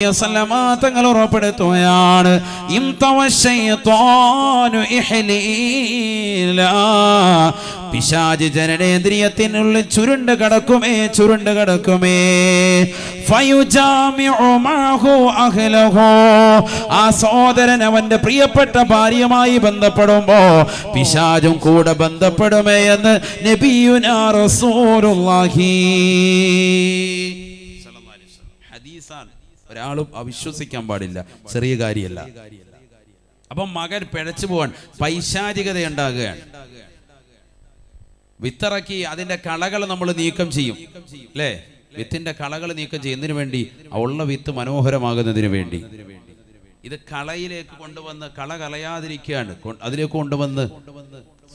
തങ്ങൾ ഉറപ്പെടുത്തുകയാണ് പിശാച് ജനനേന്ദ്രിയത്തിനുള്ളിൽ ചുരുണ്ട് കിടക്കുമേ ആ സഹോദരൻ അവന്റെ പ്രിയപ്പെട്ട ഭാര്യയുമായി ബന്ധപ്പെടുമ്പോ പിശാചും കൂടെ ബന്ധപ്പെടുമേ എന്ന് നബിയുനാ റസൂലുള്ളാഹി. ഹദീസാണ്, ഒരാളും അവിശ്വസിക്കാൻ പാടില്ല, ചെറിയ കാര്യമല്ല. അപ്പൊ മകൻ പിഴച്ചു പോവാൻ പൈശാചികത ഉണ്ടാകുകയാണ്. വിത്തിറക്കി അതിന്റെ കളകൾ നമ്മൾ നീക്കം ചെയ്യും അല്ലേ? വിത്തിന്റെ കളകൾ നീക്കം ചെയ്യുന്നതിന് വേണ്ടി, ഉള്ള വിത്ത് മനോഹരമാകുന്നതിന് വേണ്ടി. ഇത് കളയിലേക്ക് കൊണ്ടുവന്ന് കള കളയാതിരിക്കുകയാണ്, അതിലേക്ക് കൊണ്ടുവന്ന്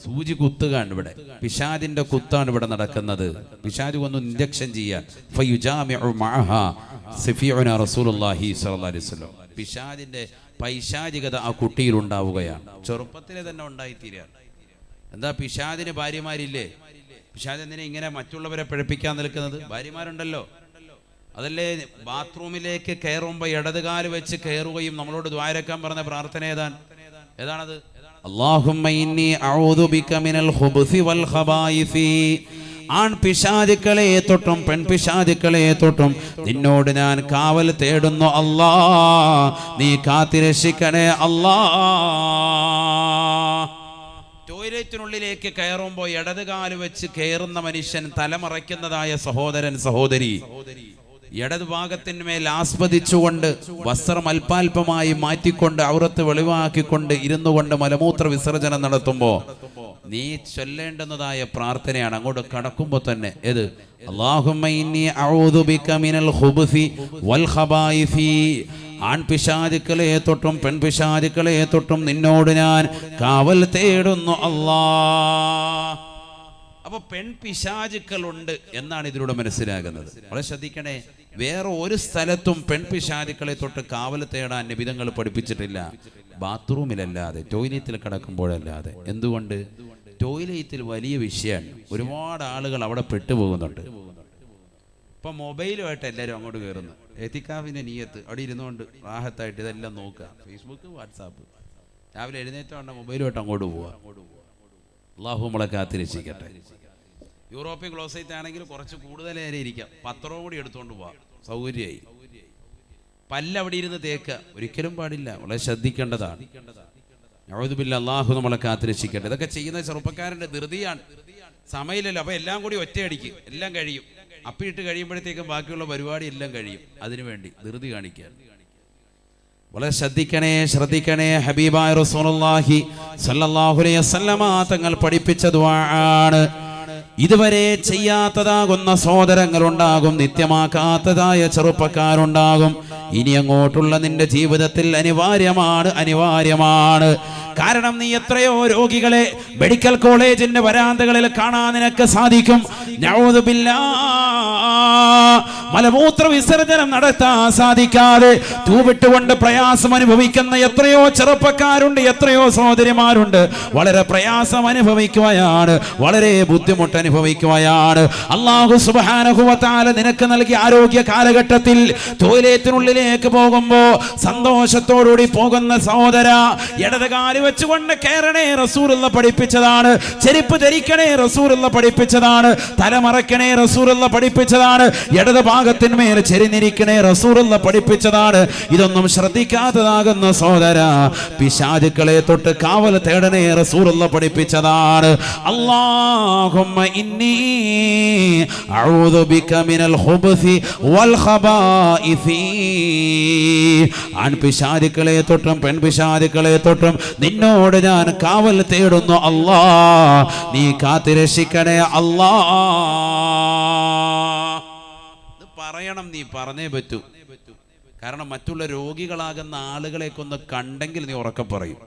സൂചി കുത്തുകയാണ്. ഇവിടെ പിശാചിന്റെ കുത്താണ് ഇവിടെ നടക്കുന്നത്. പിശാച് കൊന്ന് ഇൻജക്ഷൻ ചെയ്യാൻ പിശാചിന്റെ പൈശാചികത ആ കുട്ടിയിൽ ഉണ്ടാവുകയാണ്, ചെറുപ്പത്തിലെ തന്നെ ഉണ്ടായിത്തീരുകയാണ്. എന്താ, പിശാചിന് ഭാര്യമാരില്ലേ? പിശാച് എന്തിനാ ഇങ്ങനെ മറ്റുള്ളവരെ പിഴപ്പിക്കാൻ നിൽക്കുന്നത്? ഭാര്യമാരുണ്ടല്ലോ. അതല്ലേ ബാത്റൂമിലേക്ക് കയറുമ്പോ ഇടതുകാല് വെച്ച് കയറുകയും നമ്മളോട് ദ്വാരക്കാൻ പറഞ്ഞ പ്രാർത്ഥന ഏതാണത്? അല്ലാഹുമ്മ ഇന്നി അഊദു ബിക മിനൽ ഖുബ്സി വൽ ഖബായിസി. ആൺ പിശാചുക്കളെ തൊട്ടും പെൺപിശാചുക്കളെ തൊട്ടും നിന്നോട് ഞാൻ കാവൽ തേടുന്നു അല്ലാ, നീ കാത്തിരക്ഷിക്കണേ അല്ലാ. ടോയ്ലറ്റിനുള്ളിലേക്ക് കയറുമ്പോൾ ഇടതുകാല് വെച്ച് കയറുന്ന മനുഷ്യൻ തലമറയ്ക്കുന്നതായ സഹോദരൻ സഹോദരി, ഇടതുഭാഗത്തിന്മേൽ ആസ്വദിച്ചുകൊണ്ട് വസ്ത്രം അല്പാൽപമായി മാറ്റിക്കൊണ്ട് ഔറത്ത് വെളിവാക്കിക്കൊണ്ട് ഇരുന്നു കൊണ്ട് മലമൂത്ര വിസർജനം നടത്തുമ്പോ നീ ചൊല്ലേണ്ടുന്നതായ പ്രാർത്ഥനയാണ് അങ്ങോട്ട് കടക്കുമ്പോ തന്നെ. ഏത്? അല്ലാഹുമ്മ ഇന്നി അഊദു ബിക മിനൽ ഖുബ്സി വൽ ഖബായിസി. ആൺപിശാചുക്കളെ തൊട്ടും പെൺപിശാചുക്കളെ തൊട്ടും നിന്നോട് ഞാൻ കാവൽ തേടുന്നു അല്ലാ. അപ്പൊ പെൺപിശാചുക്കളുണ്ട് എന്നാണ് ഇതിലൂടെ മനസ്സിലാകുന്നത്. വളരെ ശ്രദ്ധിക്കണേ, വേറെ ഒരു സ്ഥലത്തും പെൺപിശാചുക്കളെ തൊട്ട് കാവൽ തേടാൻ നബിതങ്ങൾ പഠിപ്പിച്ചിട്ടില്ല, ബാത്റൂമിലല്ലാതെ, ടോയ്ലറ്റിൽ കിടക്കുമ്പോഴല്ലാതെ. എന്തുകൊണ്ട്? ടോയ്ലറ്റിൽ വലിയ വിഷയമാണ്, ഒരുപാട് ആളുകൾ അവിടെ പെട്ടുപോകുന്നുണ്ട്. ഇപ്പൊ മൊബൈലുമായിട്ട് എല്ലാവരും അങ്ങോട്ട് കയറുന്നു. എത്തിക്കാഫിന്റെ നീയത്ത് അവിടെ ഇരുന്നുകൊണ്ട് റാഹത്തായിട്ട് ഇതെല്ലാം നോക്കുക, ഫേസ്ബുക്ക്, വാട്സാപ്പ്. രാവിലെ എഴുന്നേറ്റോണ്ട് മൊബൈലുമായിട്ട് അങ്ങോട്ട് പോവുക. അല്ലാഹു നമ്മളെ കാത്തിരക്ഷിക്കട്ടെ. യൂറോപ്യൻ ക്ലോസറ്റ് ആണെങ്കിൽ കുറച്ച് കൂടുതൽ നേരം ഇരിക്കാം, പത്രവും കൂടി എടുത്തുകൊണ്ട് പോവാം, സൗകര്യമായി. പല്ലവിടെ ഇരുന്ന് തേക്കുക ഒരിക്കലും പാടില്ല, വളരെ ശ്രദ്ധിക്കേണ്ടതാണ്. നഊദു ബില്ലാഹ്, അല്ലാഹു നമ്മളെ കാത്തിരക്ഷിക്കട്ടെ. ഇതൊക്കെ ചെയ്യുന്ന ചെറുപ്പക്കാരന്റെ ധൃതിയാണ്, സമയമില്ലല്ലോ. അപ്പൊ എല്ലാം കൂടി ഒറ്റയടിക്ക് എല്ലാം കഴിയും, അപ്പിയിട്ട് കഴിയുമ്പോഴത്തേക്കും ബാക്കിയുള്ള പരിപാടി എല്ലാം കഴിയും. അതിനുവേണ്ടി ധൃതി കാണിക്കാൻ വളരെ ശ്രദ്ധിക്കണേ. ഹബീബായ റസൂലുള്ളാഹി സ്വല്ലല്ലാഹു അലൈഹി വസല്ലമ തങ്ങൾ പഠിപ്പിച്ച ദുആണ്. ഇതുവരെ ചെയ്യാത്തതാകുന്ന സഹോദരങ്ങളുണ്ടാകും, നിത്യമാക്കാത്തതായ ചെറുപ്പക്കാരുണ്ടാകും. ഇനി അങ്ങോട്ടുള്ള നിന്റെ ജീവിതത്തിൽ അനിവാര്യമാണ്. കാരണം നീ എത്രയോ രോഗികളെ മെഡിക്കൽ കോളേജിന്റെ വരാന്തകളിൽ കാണാൻ നിനക്ക് സാധിക്കും. നഊദു ബില്ലാഹ്, മലമൂത്ര വിസർജനം നടത്താൻ സാധിക്കാതെ തൂവിട്ടുകൊണ്ട് പ്രയാസം അനുഭവിക്കുന്ന എത്രയോ ചെറുപ്പക്കാരുണ്ട്, എത്രയോ സഹോദരിമാരുണ്ട്. വളരെ പ്രയാസം അനുഭവിക്കുകയാണ്, വളരെ ബുദ്ധിമുട്ട് അനുഭവിക്കുകയാണ്. അല്ലാഹു സുബ്ഹാനഹു വ തആല നിനക്ക് നൽകിയ ആരോഗ്യ കാലഘട്ടത്തിൽ ടോയ്ലറ്റിനുള്ളിലേക്ക് പോകുമ്പോ സന്തോഷത്തോടുകൂടി പോകുന്ന സഹോദര, ഇടതുകാല് വെച്ചുകൊണ്ട് കയറണേ, റസൂലുള്ള പഠിപ്പിച്ചതാണ്. ചെരുപ്പ് ധരിക്കണേ, റസൂലുള്ള പഠിപ്പിച്ചതാണ്. തലമറക്കണേ, റസൂലുള്ള പഠിപ്പിച്ചതാണ്. ഇടത് ഭാഗത്തിന്മേൽ ചെരിഞ്ഞിരിക്കണേ, റസൂലുള്ള പഠിപ്പിച്ചതാണ്. ഇതൊന്നും ശ്രദ്ധിക്കാത്തതാകുന്ന സഹോദര, പിശാചുക്കളെ തൊട്ട് കാവൽ തേടണേ, റസൂലുള്ള പഠിപ്പിച്ചതാണ്. അല്ലാഹുമ്മ ഇന്നി അഊദു ബിക മിനൽ ഖുബ്സി വൽ ഖബായിസി. ആൺപിശാചുക്കളെ തൊട്ടും പെൺപിശാചുക്കളെ തൊട്ടും നിന്നോട് ഞാൻ കാവൽ തേടുന്നു അല്ലാ, നീ കാത്തിരക്ഷിക്കണേ അല്ലാ. പറയണം, നീ പറഞ്ഞേ പറ്റൂ. കാരണം മറ്റുള്ള രോഗികളാകുന്ന ആളുകളെക്കൊന്ന് കണ്ടെങ്കിൽ നീ ഉറക്കെ പറയും.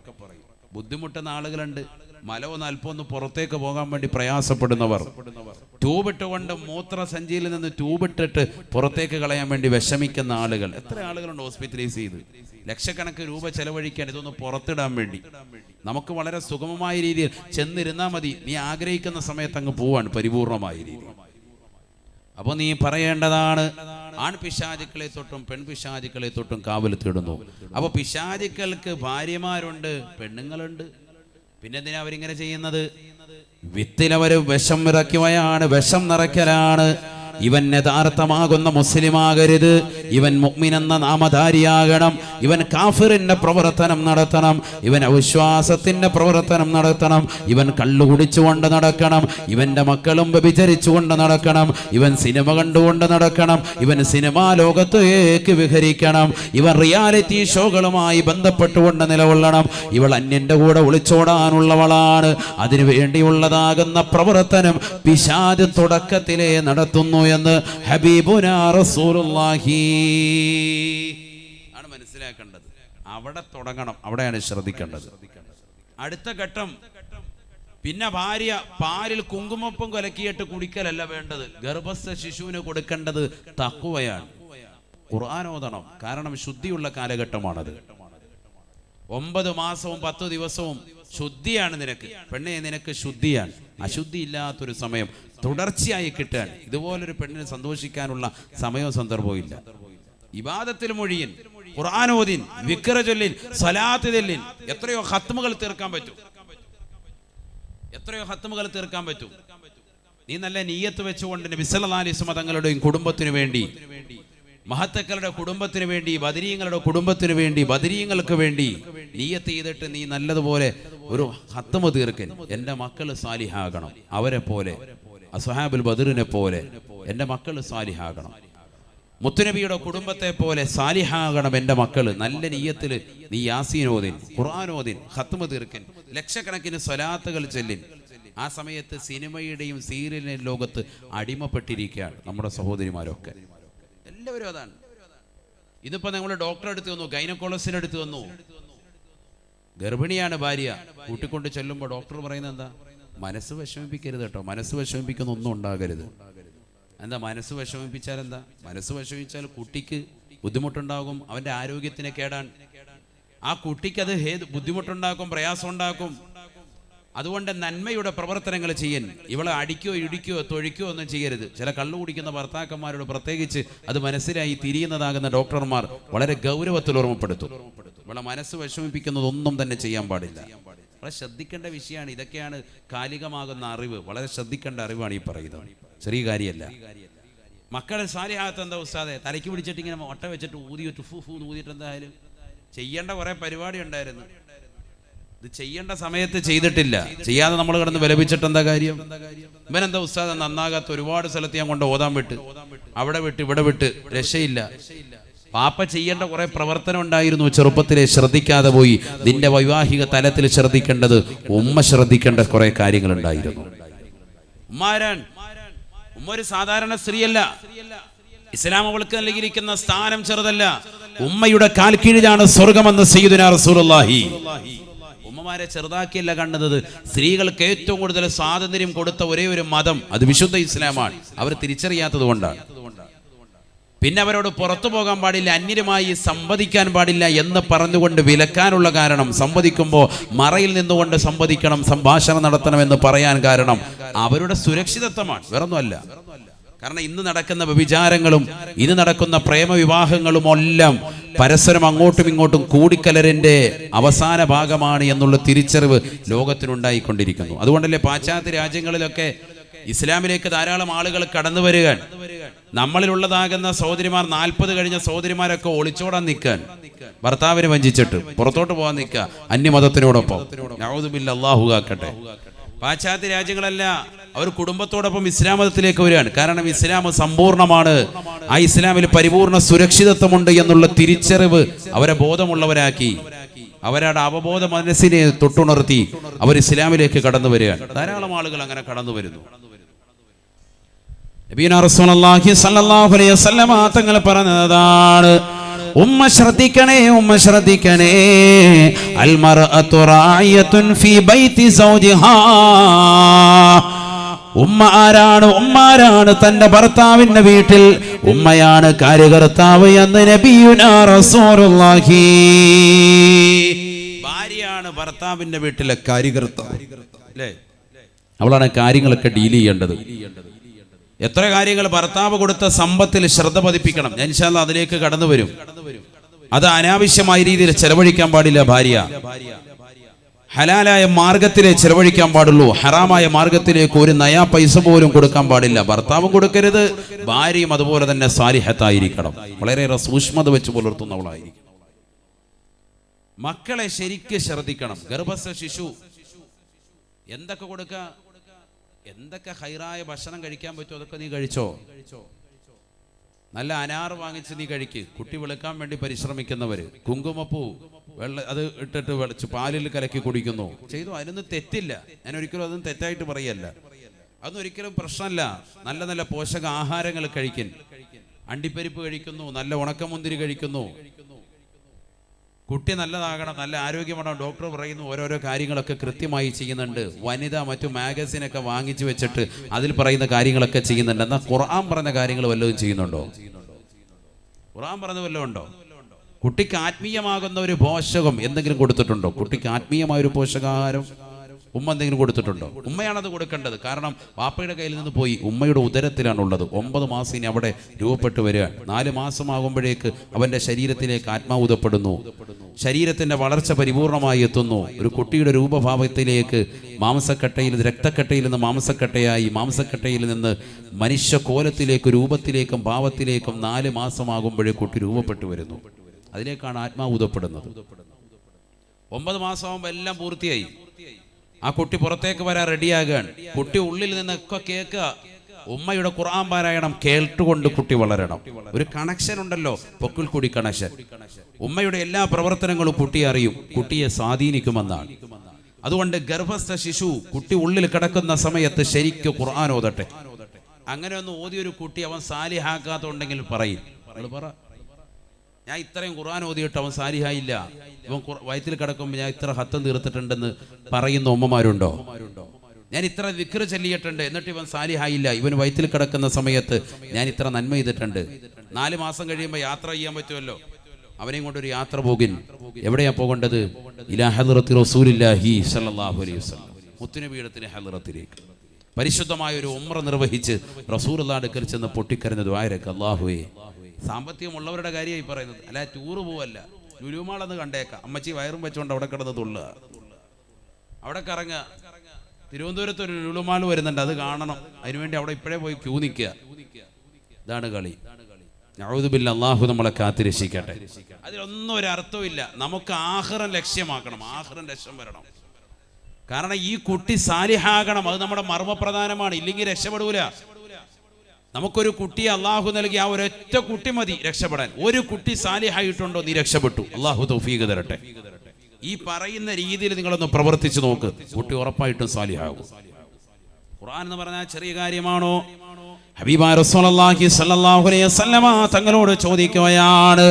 ബുദ്ധിമുട്ടുന്ന ആളുകളുണ്ട്, മലവും അല്പമൊന്ന് പുറത്തേക്ക് പോകാൻ വേണ്ടി പ്രയാസപ്പെടുന്നവർ, ട്യൂബിട്ടുകൊണ്ട് മൂത്രസഞ്ചിയിൽ നിന്ന് ട്യൂബിട്ടിട്ട് പുറത്തേക്ക് കളയാൻ വേണ്ടി വിഷമിക്കുന്ന ആളുകൾ. എത്ര ആളുകളുണ്ട് ഹോസ്പിറ്റലൈസ് ചെയ്ത്, ലക്ഷക്കണക്കിന് രൂപ ചെലവഴിക്കാൻ ഇതൊന്ന് പുറത്തിടാൻ വേണ്ടി. നമുക്ക് വളരെ സുഗമമായ രീതിയിൽ ചെന്നിരുന്നാൽ മതി, നീ ആഗ്രഹിക്കുന്ന സമയത്ത് അങ്ങ് പോവാണ് പരിപൂർണമായ രീതിയിൽ. അപ്പൊ നീ പറയേണ്ടതാണ്, ആൺപിശാചുക്കളെ തൊട്ടും പെൺപിശാചുക്കളെ തൊട്ടും കാവൽ തേടുന്നു. അപ്പോൾ പിശാചുക്കൾക്ക് ഭാര്യമാരുണ്ട്, പെണ്ണുങ്ങളുണ്ട്. പിന്നെ എന്തിനാ അവരിങ്ങനെ ചെയ്യുന്നത്? വിത്തിലവർ വിഷം ഇറക്കുകയാണ്, വിഷം നിറയ്ക്കലാണ്. ഇവൻ യഥാർത്ഥമാകുന്ന മുസ്ലിമാകരുത്, ഇവൻ മുഅ്മിനെന്ന നാമധാരിയാകണം, ഇവൻ കാഫിറിന്റെ പ്രവർത്തനം നടത്തണം, ഇവൻ അവിശ്വാസത്തിന്റെ പ്രവർത്തനം നടത്തണം, ഇവൻ കള്ളു കുടിച്ചുകൊണ്ട് നടക്കണം, ഇവന്റെ മക്കളും വ്യഭിചരിച്ചുകൊണ്ട് നടക്കണം, ഇവൻ സിനിമ കണ്ടുകൊണ്ട് നടക്കണം, ഇവൻ സിനിമാ ലോകത്തേക്ക് വിഹരിക്കണം, ഇവൻ റിയാലിറ്റി ഷോകളുമായി ബന്ധപ്പെട്ടുകൊണ്ട് നിലകൊള്ളണം, ഇവൾ അന്യന്റെ കൂടെ ഒളിച്ചോടാനുള്ളവളാണ്. അതിനു വേണ്ടിയുള്ളതാകുന്ന പ്രവർത്തനം പിശാച് തുടക്കത്തിലേ നടത്തുന്നു എന്ന് ഹബീബുനാ റസൂലുള്ളാഹി ആണ് മനസ്സിലാക്കേണ്ടത്. അവിടെ തുടങ്ങണം, അവിടെയാണ് ശ്രദ്ധിക്കേണ്ടത്. അടുത്ത ഘട്ടം, പിന്നെ ഭാര്യ പാലിൽ കുങ്കുമപ്പം കലക്കിയിട്ട് കുടിക്കലല്ല വേണ്ടത്. ഗർഭസ്ഥ ശിശുവിന് കൊടുക്കേണ്ടത് തഖ്വയാണ്. ഖുർആൻ ഓതണം, കാരണം ശുദ്ധിയുള്ള കാലഘട്ടമാണത്. 9 മാസവും 10 ദിവസവും ശുദ്ധിയാണ് നിനക്ക് പെണ്ണെ, നിനക്ക് ശുദ്ധിയാണ്. അശുദ്ധി ഇല്ലാത്തൊരു സമയം തുടർച്ചയായി കിട്ടാൻ ഇതുപോലൊരു പെണ്ണിന് സന്തോഷിക്കാനുള്ള സമയവും സന്ദർഭവും ഇല്ല. ഇബാദത്തിൽ മൊഴിയൻ, ഖുർആൻ ഓതിൻ, വിക്ർ ചൊല്ലിൻ, സ്വലാത്ത് ചൊല്ലിൻ, എത്രയോ ഖത്മുകൾ തീർക്കാൻ പറ്റും, എത്രയോ ഖത്മുകൾ തീർക്കാൻ പറ്റും. നീ നല്ല നിയ്യത്ത് വെച്ചുകൊണ്ട് നബി സല്ലല്ലാഹു അലൈഹി വസല്ലം തങ്ങളുടെയും കുടുംബത്തിനു വേണ്ടി, മഹത്തുക്കളുടെ കുടുംബത്തിന് വേണ്ടി, ബദരീങ്ങളുടെ കുടുംബത്തിന് വേണ്ടി, ബദരീങ്ങൾക്ക് വേണ്ടി നിയ്യത്ത് ചെയ്തിട്ട് നീ നല്ലതുപോലെ ഒരു ഖത്മ തീർക്കൻ. എൻ്റെ മക്കൾ സാലിഹാകണം, അവരെ പോലെ അസ്ഹാബുൽ ബദറിനെ പോലെ എൻ്റെ മക്കൾ സാലിഹാകണം, മുത്തുനബിയുടെ കുടുംബത്തെ പോലെ സാലിഹാകണം എൻ്റെ മക്കൾ. നല്ല നിയ്യത്തിൽ നീ യാസീൻ ഓതിൻ, ഖുർആൻ ഓതിൻ, ഖത്മ തീർക്കൻ, ലക്ഷക്കണക്കിന് സ്വലാത്തുകൾ ചൊല്ലിൻ. ആ സമയത്ത് സിനിമയുടെയും സീരിയലിന്റെയും ലോകത്ത് അടിമപ്പെട്ടിരിക്കുകയാണ് നമ്മുടെ സഹോദരിമാരൊക്കെ. എല്ലാവരും അതാണ്. ഇതിപ്പോ നമ്മൾ ഡോക്ടറെ അടുത്ത് വന്നു, ഗൈനക്കോളജിസ്റ്റിന്റെ അടുത്ത് വന്നു, ഗർഭിണിയാണ് ഭാര്യ, കൂട്ടിക്കൊണ്ട് ചെല്ലുമ്പോൾ ഡോക്ടർ പറയുന്നത് എന്താ? മനസ്സ് വിഷമിപ്പിക്കരുത് കേട്ടോ, മനസ്സ് വിഷമിപ്പിക്കുന്ന ഒന്നും ഉണ്ടാകരുത്. എന്താ മനസ്സ് വിഷമിപ്പിച്ചാൽ എന്താ? മനസ്സ് വിഷമിച്ചാൽ കുട്ടിക്ക് ബുദ്ധിമുട്ടുണ്ടാകും, അവന്റെ ആരോഗ്യത്തിന് കേടാൻ. ആ കുട്ടിക്ക് അത് ബുദ്ധിമുട്ടുണ്ടാക്കും, പ്രയാസം ഉണ്ടാക്കും. അതുകൊണ്ട് നന്മയുടെ പ്രവർത്തനങ്ങൾ ചെയ്യാൻ, ഇവളെ അടിക്കോ ഇടിക്കോ തൊഴിക്കോ ഒന്നും ചെയ്യരുത്. ചില കള്ളു കുടിക്കുന്ന ഭർത്താക്കന്മാരോട് പ്രത്യേകിച്ച് അത് മനസ്സിലായി തിരിയുന്നതാകുന്ന ഡോക്ടർമാർ വളരെ ഗൗരവത്തിൽ ഓർമ്മപ്പെടുത്തും. ഇവളെ മനസ്സ് വിഷമിപ്പിക്കുന്നതൊന്നും തന്നെ ചെയ്യാൻ പാടില്ല. വളരെ ശ്രദ്ധിക്കേണ്ട വിഷയമാണ്. ഇതൊക്കെയാണ് കാലികമാകുന്ന അറിവ്, വളരെ ശ്രദ്ധിക്കേണ്ട അറിവാണ് ഈ പറയുന്നത്, ചെറിയ കാര്യമല്ല. മക്കളെ സാലിഹാത്ത് എന്താ ഉസ്താദെ? തലയ്ക്ക് പിടിച്ചിട്ട് ഇങ്ങനെ ഒട്ട വെച്ചിട്ട് ഊതിയിട്ട് ഊതിയിട്ട് എന്തായാലും ചെയ്യേണ്ട കുറെ പരിപാടി ഉണ്ടായിരുന്നു. ഇത് ചെയ്യേണ്ട സമയത്ത് ചെയ്തിട്ടില്ല, ചെയ്യാതെ നമ്മൾ കിടന്ന് വിലപിച്ചിട്ട് എന്താ കാര്യം? ഇവനെന്താ ഉസ്താദ് നന്നാകാത്ത? ഒരുപാട് സ്ഥലത്ത് ഞാൻ കൊണ്ട് ഓതാൻ വിട്ട്, അവിടെ വിട്ട് ഇവിടെ വിട്ട്, രക്ഷയില്ല. പാപ്പ ചെയ്യേണ്ട കുറെ പ്രവർത്തനം ഉണ്ടായിരുന്നു, ചെറുപ്പത്തിലെ ശ്രദ്ധിക്കാതെ പോയി. നിന്റെ വൈവാഹിക തലത്തിൽ ശ്രദ്ധിക്കേണ്ടത്, ഉമ്മ ശ്രദ്ധിക്കേണ്ട കുറെ കാര്യങ്ങൾ ഉണ്ടായിരുന്നു. ഉമ്മ ഒരു സാധാരണ സ്ത്രീയല്ല. ഇസ്ലാം അവൾക്ക് നൽകിയിരിക്കുന്ന സ്ഥാനം ചെറുതല്ല. ഉമ്മയുടെ കാൽ കീഴിലാണ് സ്വർഗമെന്ന് സയ്യിദുനാ റസൂലുള്ളാഹി. ഉമ്മമാരെ ചെറുതാക്കിയല്ല കണ്ടത്. സ്ത്രീകൾക്ക് ഏറ്റവും കൂടുതൽ സ്വാതന്ത്ര്യം കൊടുത്ത ഒരേ ഒരു മതം അത് വിശുദ്ധ ഇസ്ലാമാണ്. അവർ തിരിച്ചറിയാത്തത് കൊണ്ടാണ്. പിന്നെ അവരോട് പുറത്തു പോകാൻ പാടില്ല, അന്യരുമായി സംവദിക്കാൻ പാടില്ല എന്ന് പറഞ്ഞുകൊണ്ട് വിലക്കാനുള്ള കാരണം, സംവദിക്കുമ്പോൾ മറയിൽ നിന്നുകൊണ്ട് സംവദിക്കണം, സംഭാഷണം നടത്തണം എന്ന് പറയാൻ കാരണം അവരുടെ സുരക്ഷിതത്വമാണ്, വേറൊന്നുമല്ല. കാരണം ഇന്ന് നടക്കുന്ന വ്യഭിചാരങ്ങളും ഇന്ന് നടക്കുന്ന പ്രേമവിവാഹങ്ങളും എല്ലാം പരസ്പരം അങ്ങോട്ടും ഇങ്ങോട്ടും കൂടിക്കലരിന്റെ അവസാന ഭാഗമാണ് എന്നുള്ള തിരിച്ചറിവ് ലോകത്തിനുണ്ടായിക്കൊണ്ടിരിക്കുന്നു. അതുകൊണ്ടല്ലേ പാശ്ചാത്യ രാജ്യങ്ങളിലൊക്കെ ഇസ്ലാമിലേക്ക് ധാരാളം ആളുകൾ കടന്നു വരികയാണ്. നമ്മളിലുള്ളതാകുന്ന സഹോദരിമാർ 40 കഴിഞ്ഞ സഹോദരിമാരൊക്കെ ഒളിച്ചോടാൻ നിൽക്കാൻ, ഭർത്താവിനെ വഞ്ചിച്ചിട്ട് പുറത്തോട്ട് പോകാൻ നിൽക്കുക അന്യമതത്തിനോടൊപ്പം. നഊദു ബില്ലാഹ്, അല്ലാഹു കാക്കട്ടെ. പാശ്ചാത്യ രാജ്യങ്ങളല്ല, അവർ കുടുംബത്തോടൊപ്പം ഇസ്ലാം മതത്തിലേക്ക് വരികയാണ്. കാരണം ഇസ്ലാം സമ്പൂർണ്ണമാണ്, ആ ഇസ്ലാമിൽ പരിപൂർണ സുരക്ഷിതത്വമുണ്ട് എന്നുള്ള തിരിച്ചറിവ് അവരെ ബോധമുള്ളവരാക്കി, അവരുടെ അവബോധ മനസ്സിനെ തൊട്ടുണർത്തി അവർ ഇസ്ലാമിലേക്ക് കടന്നു വരികയാണ്. ധാരാളം ആളുകൾ അങ്ങനെ കടന്നു വരുന്നു. നബിയുനാ റസൂലുള്ളാഹി സ്വല്ലല്ലാഹു അലൈഹി വസല്ലം തങ്ങൾ പറഞ്ഞതാണ്, ഉമ്മ ശ്രദ്ധിക്കണേ, ഉമ്മ ശ്രദ്ധിക്കണേ. അൽ മർഅതു റായിയത്തുൻ ഫീ ബൈതി സൗജിഹാ. ഉമ്മ ആരാണ്? ഉമ്മാരാണ് തന്റെ ഭർത്താവിന്റെ വീട്ടിൽ ഉമ്മയാണ് കാര്യകർത്താവ് എന്ന് നബിയുനാ റസൂലുള്ളാഹി. ഭാര്യയാണ് ഭർത്താവിന്റെ വീട്ടിലെ കാര്യകർത്താവ്, അല്ലേ? അവളാണ് കാര്യങ്ങളൊക്കെ ഡീൽ ചെയ്യേണ്ടത്. എത്ര കാര്യങ്ങൾ ഭർത്താവ് കൊടുത്ത സമ്പത്തിൽ ശ്രദ്ധ പതിപ്പിക്കണം. ഞാൻ ഇൻഷാ അല്ലാഹ് അതിലേക്ക് കടന്നു വരും. അത് അനാവശ്യമായ രീതിയിൽ ചെലവഴിക്കാൻ പാടില്ല. ഭാര്യ ഹലാലായ മാർഗത്തിലേ ചെലവഴിക്കാൻ പാടുള്ളൂ. ഹറാമായ മാർഗത്തിലേക്ക് ഒരു നയാ പൈസ പോലും കൊടുക്കാൻ പാടില്ല. ഭർത്താവും കൊടുക്കരുത്, ഭാര്യയും അതുപോലെ തന്നെ സാലിഹത്തായിരിക്കണം. വളരെയേറെ സൂക്ഷ്മത വെച്ച് പുലർത്തുന്നവളായിരിക്കും. മക്കളെ ശരിക്ക് ശ്രദ്ധിക്കണം. ഗർഭസ്ഥ ശിശു എന്തൊക്കെ കൊടുക്കുക, എന്തൊക്കെ ഹൈറായ ഭക്ഷണം കഴിക്കാൻ പറ്റുമോ അതൊക്കെ നീ കഴിച്ചോ. നല്ല അനാർ വാങ്ങിച്ച് നീ കഴിക്ക്. കുട്ടി വെളുക്കാൻ വേണ്ടി പരിശ്രമിക്കുന്നവര് കുങ്കുമപ്പൂ അത് ഇട്ടിട്ട് പാലിൽ കലക്കി കുടിക്കുന്നു ചെയ്തു, അതിനൊന്നും തെറ്റില്ല. ഞാൻ ഒരിക്കലും അതൊന്നും തെറ്റായിട്ട് പറയല്ല, അതൊന്നും ഒരിക്കലും പ്രശ്നമല്ല. നല്ല നല്ല പോഷക ആഹാരങ്ങൾ കഴിക്കും. അണ്ടിപ്പരിപ്പ് കഴിക്കുന്നു, നല്ല ഉണക്കമുന്തിരി കഴിക്കുന്നു. കുട്ടി നല്ലതാകണം, നല്ല ആരോഗ്യമാണോ ഡോക്ടർ പറയുന്നു. ഓരോരോ കാര്യങ്ങളൊക്കെ കൃത്യമായി ചെയ്യുന്നുണ്ട്. വനിത മറ്റു മാഗസിനൊക്കെ വാങ്ങിച്ചു വെച്ചിട്ട് അതിൽ പറയുന്ന കാര്യങ്ങളൊക്കെ ചെയ്യുന്നുണ്ട്. എന്നാൽ ഖുർആൻ പറഞ്ഞ കാര്യങ്ങൾ വല്ലതും ചെയ്യുന്നുണ്ടോ? ഖുർആൻ പറഞ്ഞ വല്ലതും ഉണ്ടോ? കുട്ടിക്ക് ആത്മീയമാകുന്ന ഒരു പോഷകം എന്തെങ്കിലും കൊടുത്തിട്ടുണ്ടോ? കുട്ടിക്ക് ആത്മീയമായ ഒരു പോഷകാഹാരം ഉമ്മ എന്തെങ്കിലും കൊടുത്തിട്ടുണ്ടോ? ഉമ്മയാണത് കൊടുക്കേണ്ടത്. കാരണം വാപ്പയുടെ കയ്യിൽ നിന്ന് പോയി ഉമ്മയുടെ ഉദരത്തിലാണുള്ളത്. 9 മാസം ഇനി അവിടെ രൂപപ്പെട്ടു വരിക. 4 മാസമാകുമ്പോഴേക്ക് അവൻ്റെ ശരീരത്തിലേക്ക് ആത്മാവുതപ്പെടുന്നു. ശരീരത്തിൻ്റെ വളർച്ച പരിപൂർണമായി എത്തുന്നു. ഒരു കുട്ടിയുടെ രൂപഭാവത്തിലേക്ക് മാംസക്കട്ടയിൽ രക്തക്കട്ടയിൽ നിന്ന് മാംസക്കട്ടയായി, മാംസക്കട്ടയിൽ നിന്ന് മനുഷ്യക്കോലത്തിലേക്ക് രൂപത്തിലേക്കും ഭാവത്തിലേക്കും 4 മാസമാകുമ്പോഴേ കുട്ടി രൂപപ്പെട്ടു വരുന്നു. അതിലേക്കാണ് ആത്മാവുതപ്പെടുന്നത്. 9 മാസമാകുമ്പോൾ എല്ലാം പൂർത്തിയായി. ആ കുട്ടി പുറത്തേക്ക് വരാൻ റെഡിയാകുകയാണ്. കുട്ടി ഉള്ളിൽ നിന്നൊക്കെ കേൾക്കുക. ഉമ്മയുടെ ഖുർആൻ പാരായണം കേട്ടുകൊണ്ട് കുട്ടി വളരണം. ഒരു കണക്ഷൻ ഉണ്ടല്ലോ, പൊക്കിൾ കൂടി കണക്ഷൻ. ഉമ്മയുടെ എല്ലാ പ്രവർത്തനങ്ങളും കുട്ടിയെ അറിയും, കുട്ടിയെ സ്വാധീനിക്കുമെന്നാണ്. അതുകൊണ്ട് ഗർഭസ്ഥ ശിശു കുട്ടി ഉള്ളിൽ കിടക്കുന്ന സമയത്ത് ശരിക്കും ഖുർആൻ ഓതട്ടെ. അങ്ങനെ ഒന്ന് ഓതിയൊരു കുട്ടി അവൻ സാലിഹാക്കാത്തുണ്ടെങ്കിൽ പറയും, പറ ഞാൻ ഇത്രയും ഖുർആൻ ഓതിയിട്ട് അവൻ സാലിഹായില്ല, ഇവൻ വയറ്റിൽ കിടക്കുമ്പോൾ ഞാൻ ഇത്ര ഹത്തം തീർത്തിട്ടുണ്ടെന്ന് പറയുന്ന ഉമ്മമാരുണ്ടോ? ഞാൻ ഇത്ര ദിക്ർ ചൊല്ലിയിട്ടുണ്ട് എന്നിട്ട് ഇവൻ സാലിഹായില്ല, ഇവൻ വയറ്റിൽ കിടക്കുന്ന സമയത്ത് ഞാൻ ഇത്ര നന്മ ചെയ്തിട്ടുണ്ട്. 4 മാസം കഴിയുമ്പോൾ യാത്ര ചെയ്യാൻ പറ്റുമല്ലോ. അവനെയും കൊണ്ടൊരു യാത്ര പോകും. എവിടെയാ പോകേണ്ടത്? ഇലാ ഹദ്റത്തി റസൂലില്ലാഹി സ്വല്ലല്ലാഹു അലൈഹി വസല്ലം, മുത്തുനബിയുടെ ഹദ്റത്തിലേക്ക് പരിശുദ്ധമായ ഒരു ഉംറ നിർവഹിച്ച് റസൂലുള്ളാഹിയുടെ അടുക്കൽ ചെന്ന് പൊട്ടിക്കരഞ്ഞ ദുആയിരക്ക് അല്ലാഹുവേ. സാമ്പത്തികമുള്ളവരുടെ കാര്യമായി പറയുന്നത്, അല്ല ടൂറ് പോവല്ല. ലുലുമാളെന്ന് കണ്ടേക്കാം, അമ്മച്ചി വയറും വെച്ചുകൊണ്ട് അവിടെ കിടന്ന് തുള്ളുക, അവിടെ കറങ്ങുക. തിരുവനന്തപുരത്ത് ഒരു ലുലുമാൾ വരുന്നുണ്ട്, അത് കാണണം. അതിനുവേണ്ടി അവിടെ ഇപ്പോഴേ പോയി ക്യൂ നിൽക്കുക. ഇതാണ് കളി. നഊദു ബില്ലാഹ്, അല്ലാഹു നമ്മളെ കാത്തിരക്ഷിക്കട്ടെ. അതിലൊന്നും ഒരു അർത്ഥമില്ല. നമുക്ക് ആഖിറം ലക്ഷ്യമാക്കണം, ആഖിറം ലക്ഷ്യം വരണം. കാരണം ഈ കുട്ടി സാലിഹാകണം, അത് നമ്മുടെ മർമ്മപ്രധാനമാണ്. ഇല്ലെങ്കിൽ രക്ഷപ്പെടൂല. നമുക്കൊരു കുട്ടിയെ അള്ളാഹു നൽകി, ആ ഒരൊറ്റ കുട്ടി മതി രക്ഷപ്പെടാൻ. ഒരു കുട്ടി സാലിഹായിട്ടുണ്ടോ, നീ രക്ഷപ്പെട്ടു. അള്ളാഹു തൗഫീഖ് തരട്ടെ. ഈ പറയുന്ന രീതിയിൽ നിങ്ങളൊന്ന് പ്രവർത്തിച്ചു നോക്ക്, കുട്ടി ഉറപ്പായിട്ടും സാലിഹാകും. ഖുർആൻ എന്ന് പറഞ്ഞാൽ ചെറിയ കാര്യമാണോ? ഹബീബായ റസൂലുള്ളാഹി സ്വല്ലല്ലാഹു അലൈഹി വസല്ലമ തങ്ങളോട് ചോദിക്കുകയാണ്,